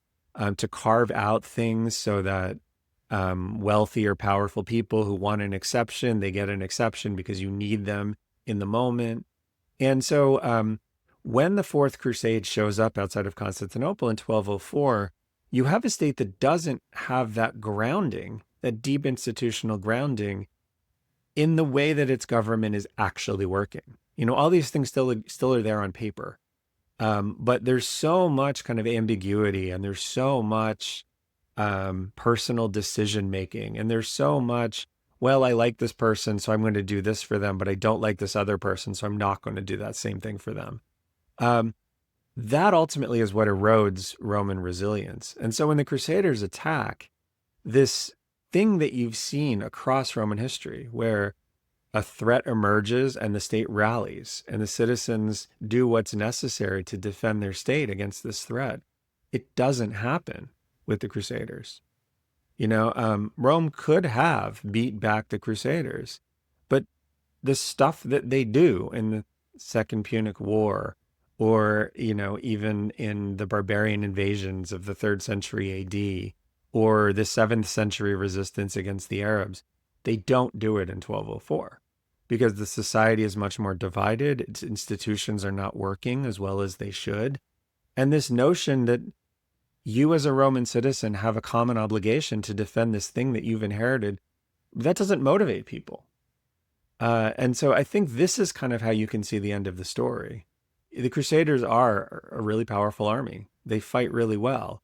to carve out things so that wealthy or powerful people who want an exception, they get an exception because you need them in the moment. And so when the Fourth Crusade shows up outside of Constantinople in 1204, you have a state that doesn't have that grounding, that deep institutional grounding in the way that its government is actually working. All these things still are there on paper. But there's so much kind of ambiguity, and there's so much personal decision making, and there's so much, well, I like this person, so I'm going to do this for them, but I don't like this other person, so I'm not going to do that same thing for them. That ultimately is what erodes Roman resilience. And so when the Crusaders attack, this thing that you've seen across Roman history, where a threat emerges and the state rallies and the citizens do what's necessary to defend their state against this threat, it doesn't happen with the Crusaders. Rome could have beat back the Crusaders, but the stuff that they do in the Second Punic War, or, even in the barbarian invasions of the 3rd century AD, or the 7th century resistance against the Arabs, they don't do it in 1204 because the society is much more divided. Its institutions are not working as well as they should. And this notion that you as a Roman citizen have a common obligation to defend this thing that you've inherited, that doesn't motivate people. And so I think this is kind of how you can see the end of the story. The Crusaders are a really powerful army. They fight really well.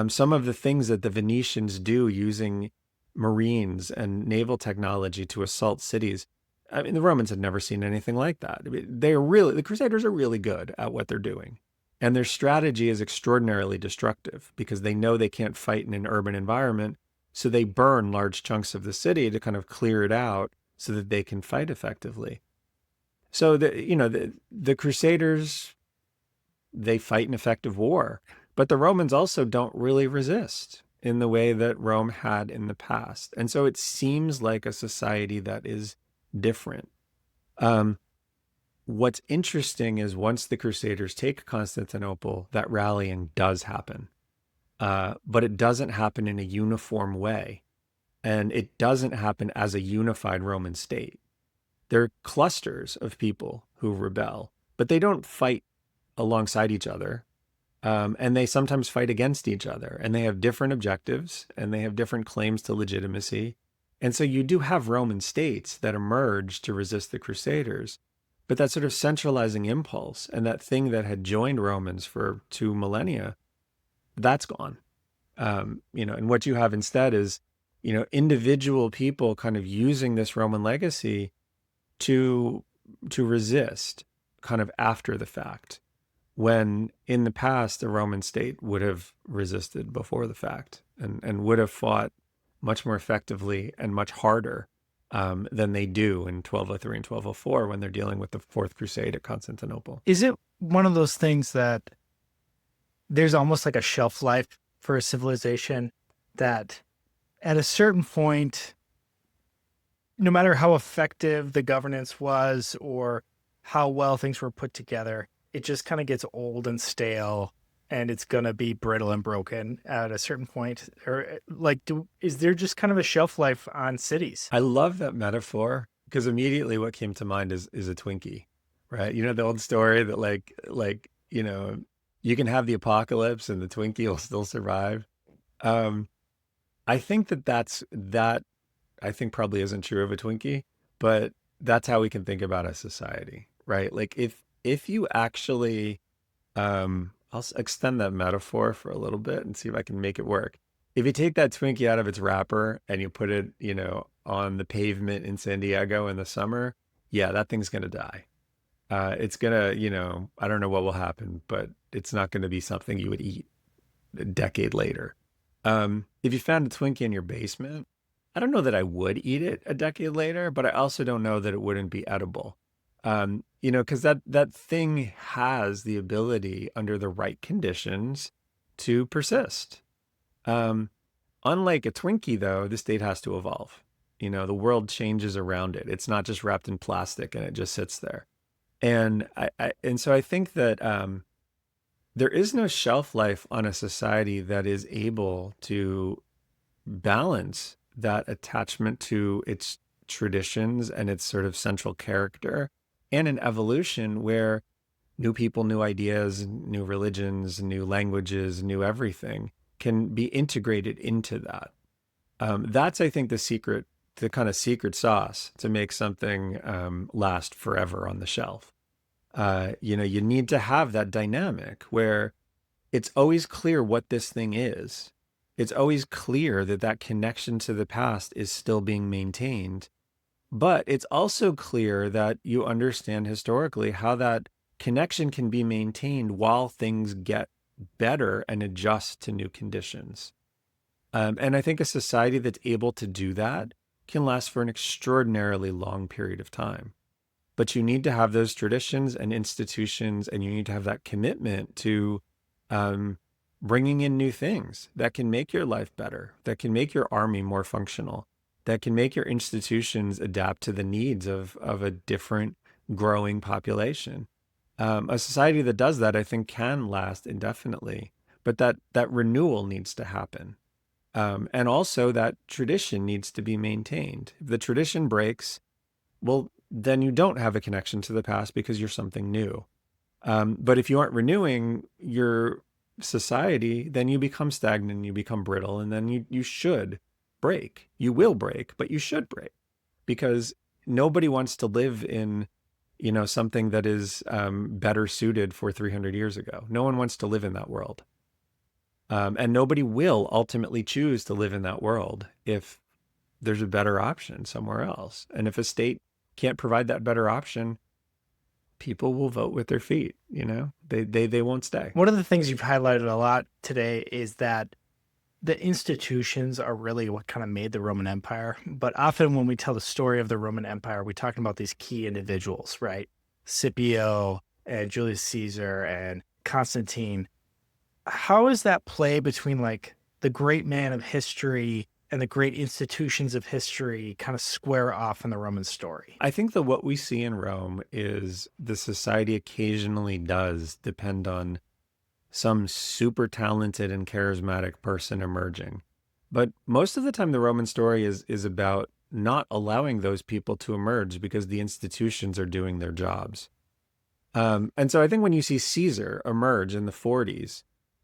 Some of the things that the Venetians do using marines and naval technology to assault cities, I mean, the Romans had never seen anything like that. I mean, the Crusaders are really good at what they're doing. And their strategy is extraordinarily destructive because they know they can't fight in an urban environment. So they burn large chunks of the city to kind of clear it out so that they can fight effectively. So the Crusaders they fight an effective war. But the Romans also don't really resist in the way that Rome had in the past. And so it seems like a society that is different. Um, what's interesting is once the Crusaders take Constantinople, that rallying does happen. But it doesn't happen in a uniform way. And it doesn't happen as a unified Roman state. There are clusters of people who rebel, but they don't fight alongside each other. And they sometimes fight against each other, and they have different objectives and they have different claims to legitimacy. And so you do have Roman states that emerge to resist the Crusaders, but that sort of centralizing impulse and that thing that had joined Romans for 2 millennia, that's gone. And what you have instead is, individual people kind of using this Roman legacy to resist kind of after the fact, when in the past the Roman state would have resisted before the fact and would have fought much more effectively and much harder than they do in 1203 and 1204 when they're dealing with the Fourth Crusade at Constantinople. Is it one of those things that there's almost like a shelf life for a civilization that at a certain point, no matter how effective the governance was or how well things were put together, it just kind of gets old and stale and it's going to be brittle and broken at a certain point? Or like, is there just kind of a shelf life on cities? I love that metaphor because immediately what came to mind is a Twinkie, right? You know, the old story that you can have the apocalypse and the Twinkie will still survive. I think that I think probably isn't true of a Twinkie, but that's how we can think about a society, right? Like if you actually, I'll extend that metaphor for a little bit and see if I can make it work. If you take that Twinkie out of its wrapper and you put it, on the pavement in San Diego in the summer, yeah, that thing's going to die. It's going to, I don't know what will happen, but it's not going to be something you would eat a decade later. If you found a Twinkie in your basement, I don't know that I would eat it a decade later, but I also don't know that it wouldn't be edible. Because that thing has the ability under the right conditions to persist. Unlike a Twinkie, though, the state has to evolve. The world changes around it. It's not just wrapped in plastic and it just sits there. And so I think that there is no shelf life on a society that is able to balance that attachment to its traditions and its sort of central character and an evolution where new people, new ideas, new religions, new languages, new everything can be integrated into that. That's, I think, the kind of secret sauce to make something last forever on the shelf. You need to have that dynamic where it's always clear what this thing is. It's always clear that connection to the past is still being maintained. But it's also clear that you understand historically how that connection can be maintained while things get better and adjust to new conditions. And I think a society that's able to do that can last for an extraordinarily long period of time. But you need to have those traditions and institutions, and you need to have that commitment to bringing in new things that can make your life better, that can make your army more functional, that can make your institutions adapt to the needs of a different growing population. A society that does that, I think, can last indefinitely, but that renewal needs to happen. And also that tradition needs to be maintained. If the tradition breaks, well, then you don't have a connection to the past because you're something new. But if you aren't renewing your society, then you become stagnant, you become brittle, and then you should break. You will break, but you should break because nobody wants to live in, something that is better suited for 300 years ago. No one wants to live in that world. And nobody will ultimately choose to live in that world if there's a better option somewhere else. And if a state can't provide that better option, people will vote with their feet. They won't stay. One of the things you've highlighted a lot today is that the institutions are really what kind of made the Roman Empire. But often when we tell the story of the Roman Empire, we're talking about these key individuals, right? Scipio and Julius Caesar and Constantine, how is that play between like the great man of history and the great institutions of history kind of square off in the Roman story? I think that what we see in Rome is the society occasionally does depend on some super talented and charismatic person emerging. But most of the time, the Roman story is about not allowing those people to emerge because the institutions are doing their jobs. And so I think when you see Caesar emerge in the 40s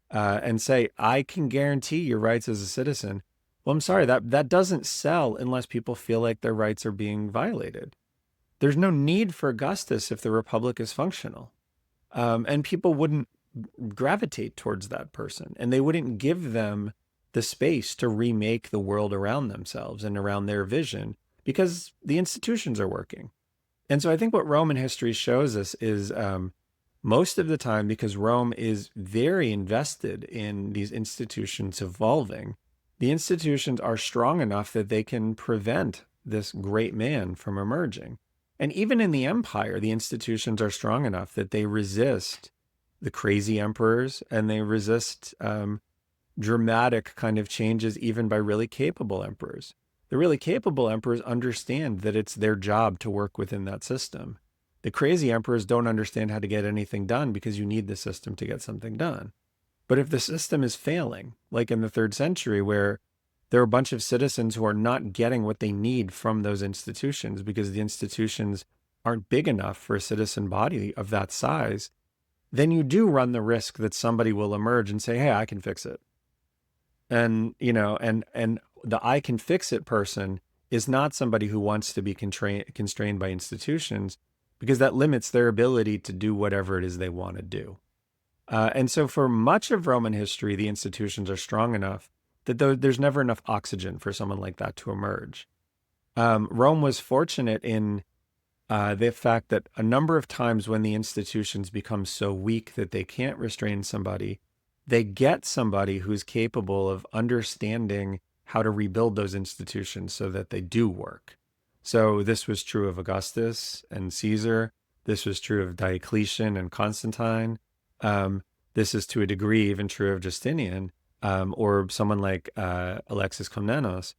and say, I can guarantee your rights as a citizen, well, I'm sorry, that doesn't sell unless people feel like their rights are being violated. There's no need for Augustus if the Republic is functional. And people wouldn't gravitate towards that person, and they wouldn't give them the space to remake the world around themselves and around their vision because the institutions are working. And so I think what Roman history shows us is most of the time, because Rome is very invested in these institutions evolving, the institutions are strong enough that they can prevent this great man from emerging. And even in the empire, the institutions are strong enough that they resist the crazy emperors and they resist dramatic kind of changes, even by really capable emperors. The really capable emperors understand that it's their job to work within that system. The crazy emperors don't understand how to get anything done because you need the system to get something done. But if the system is failing, like in the 3rd century, where there are a bunch of citizens who are not getting what they need from those institutions because the institutions aren't big enough for a citizen body of that size, then you do run the risk that somebody will emerge and say, hey, I can fix it. And, and the I can fix it person is not somebody who wants to be constrained by institutions, because that limits their ability to do whatever it is they want to do. And so for much of Roman history, the institutions are strong enough that there's never enough oxygen for someone like that to emerge. Rome was fortunate in the fact that a number of times when the institutions become so weak that they can't restrain somebody, they get somebody who's capable of understanding how to rebuild those institutions so that they do work. So this was true of Augustus and Caesar. This was true of Diocletian and Constantine. This is to a degree even true of Justinian, or someone like Alexis Komnenos.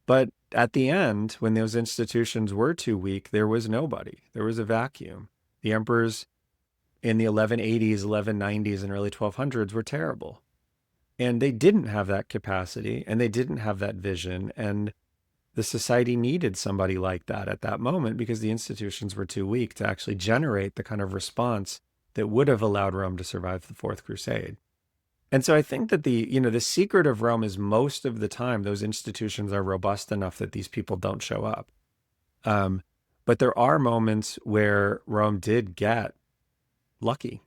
But at the end, when those institutions were too weak, there was nobody. There was a vacuum. The emperors in the 1180s, 1190s, and early 1200s were terrible. And they didn't have that capacity, and they didn't have that vision. And the society needed somebody like that at that moment because the institutions were too weak to actually generate the kind of response that would have allowed Rome to survive the Fourth Crusade. And so I think that the secret of Rome is most of the time those institutions are robust enough that these people don't show up. But there are moments where Rome did get lucky.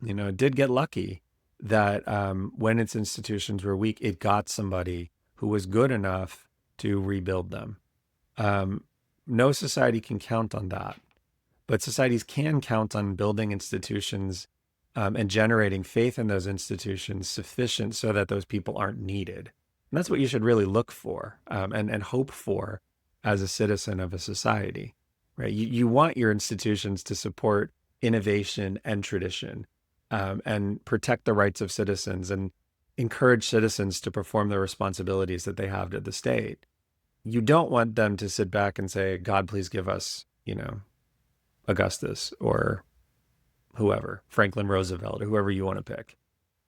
It did get lucky that when its institutions were weak, it got somebody who was good enough to rebuild them. No society can count on that, but societies can count on building institutions and generating faith in those institutions sufficient so that those people aren't needed. And that's what you should really look for and hope for as a citizen of a society, right? You want your institutions to support innovation and tradition and protect the rights of citizens and encourage citizens to perform the responsibilities that they have to the state. You don't want them to sit back and say, God, please give us, Augustus or whoever, Franklin Roosevelt or whoever you want to pick,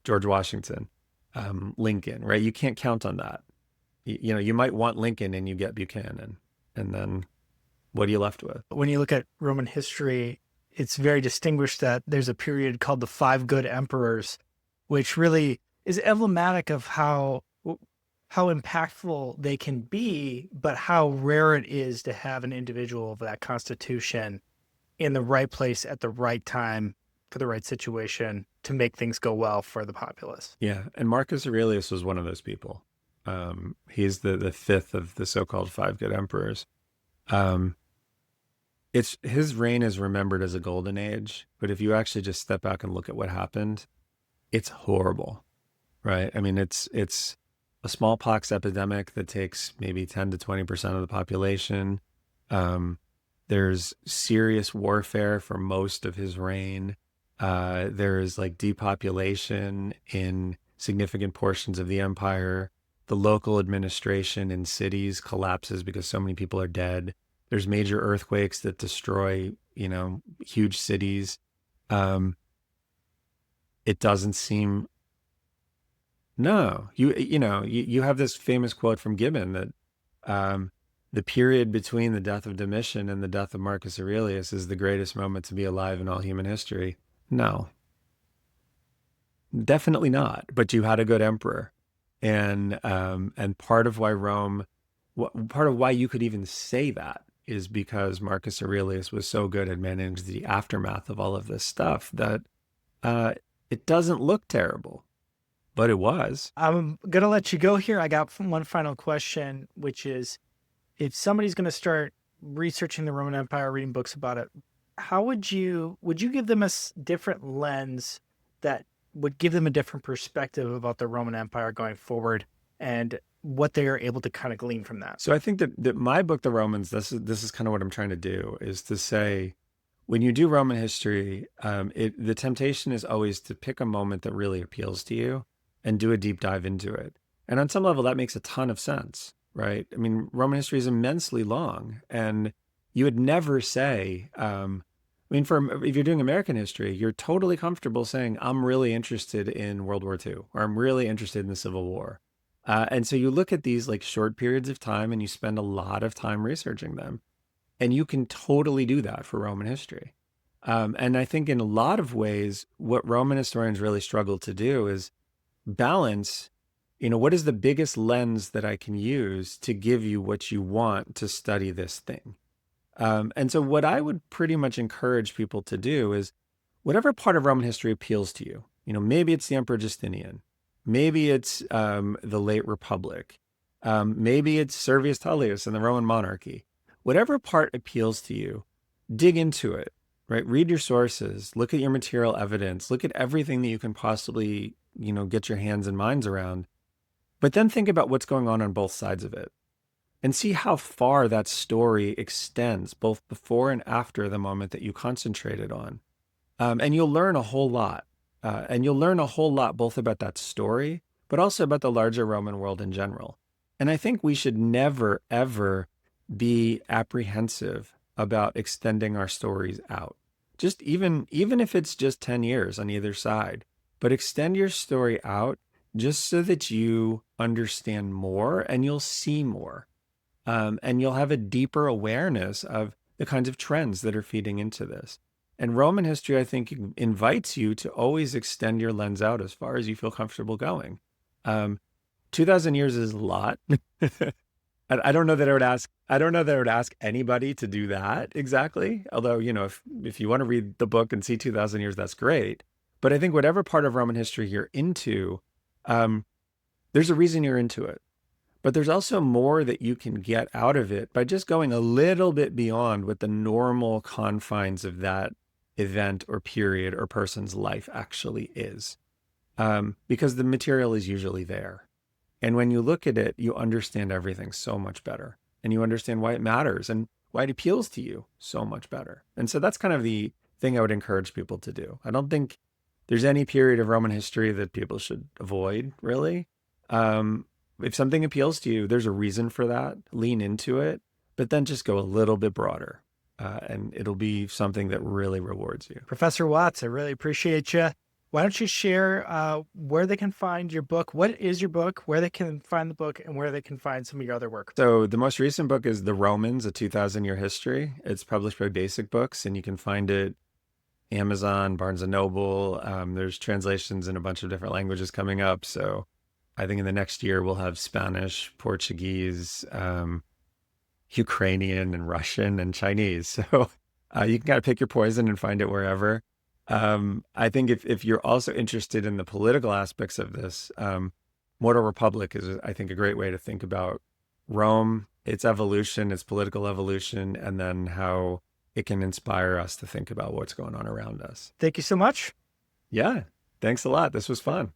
George Washington, Lincoln, right? You can't count on that. You might want Lincoln and you get Buchanan, and then what are you left with? When you look at Roman history, it's very distinguished that there's a period called the Five Good Emperors, which really is emblematic of how impactful they can be, but how rare it is to have an individual of that constitution in the right place at the right time for the right situation to make things go well for the populace. Yeah, and Marcus Aurelius was one of those people. He's the fifth of the so-called Five Good Emperors. His reign is remembered as a golden age, but if you actually just step back and look at what happened, it's horrible, right? I mean, it's a smallpox epidemic that takes maybe 10 to 20% of the population. There's serious warfare for most of his reign. There's like depopulation in significant portions of the empire. The local administration in cities collapses because so many people are dead. There's major earthquakes that destroy, huge cities. Um, it doesn't seem No, you have this famous quote from Gibbon that um, the period between the death of Domitian and the death of Marcus Aurelius is the greatest moment to be alive in all human history. No, definitely not. But you had a good emperor, and part of why part of why you could even say that is because Marcus Aurelius was so good at managing the aftermath of all of this stuff that uh, it doesn't look terrible, but it was. I'm going to let you go here. I got one final question, which is if somebody's going to start researching the Roman Empire, reading books about it, how would you give them a different lens that would give them a different perspective about the Roman Empire going forward and what they are able to kind of glean from that? So I think that my book, The Romans, this is kind of what I'm trying to do, is to say, when you do Roman history, the temptation is always to pick a moment that really appeals to you and do a deep dive into it. And on some level, that makes a ton of sense, right? I mean, Roman history is immensely long, and you would never say, if you're doing American history, you're totally comfortable saying, I'm really interested in World War II, or I'm really interested in the Civil War. And so you look at these like short periods of time and you spend a lot of time researching them. And you can totally do that for Roman history. And I think in a lot of ways, what Roman historians really struggle to do is balance, what is the biggest lens that I can use to give you what you want to study this thing? And so what I would pretty much encourage people to do is whatever part of Roman history appeals to you, maybe it's the Emperor Justinian, maybe it's the late Republic, maybe it's Servius Tullius and the Roman monarchy. Whatever part appeals to you, dig into it, right? Read your sources, look at your material evidence, look at everything that you can possibly, get your hands and minds around, but then think about what's going on both sides of it and see how far that story extends, both before and after the moment that you concentrated on. And you'll learn a whole lot. And you'll learn a whole lot both about that story, but also about the larger Roman world in general. And I think we should never, ever be apprehensive about extending our stories out. Just even if it's just 10 years on either side, but extend your story out just so that you understand more and you'll see more. And you'll have a deeper awareness of the kinds of trends that are feeding into this. And Roman history, I think, invites you to always extend your lens out as far as you feel comfortable going. 2,000 years is a lot. I don't know that I would ask anybody to do that exactly. Although, if you want to read the book and see 2,000 years, that's great. But I think whatever part of Roman history you're into, there's a reason you're into it. But there's also more that you can get out of it by just going a little bit beyond what the normal confines of that event or period or person's life actually is. Because the material is usually there. And when you look at it, you understand everything so much better. And you understand why it matters and why it appeals to you so much better. And so that's kind of the thing I would encourage people to do. I don't think there's any period of Roman history that people should avoid, really. If something appeals to you, there's a reason for that. Lean into it, but then just go a little bit broader. And it'll be something that really rewards you. Professor Watts, I really appreciate you. Why don't you share where they can find your book? What is your book? Where they can find the book and where they can find some of your other work? So the most recent book is The Romans, A 2,000-Year History. It's published by Basic Books, and you can find it Amazon, Barnes & Noble. There's translations in a bunch of different languages coming up. So I think in the next year, we'll have Spanish, Portuguese, Ukrainian, and Russian, and Chinese. So you can kind of pick your poison and find it wherever. I think if you're also interested in the political aspects of this, Mortal Republic is, I think, a great way to think about Rome, its evolution, its political evolution, and then how it can inspire us to think about what's going on around us. Thank you so much. Yeah, thanks a lot. This was fun.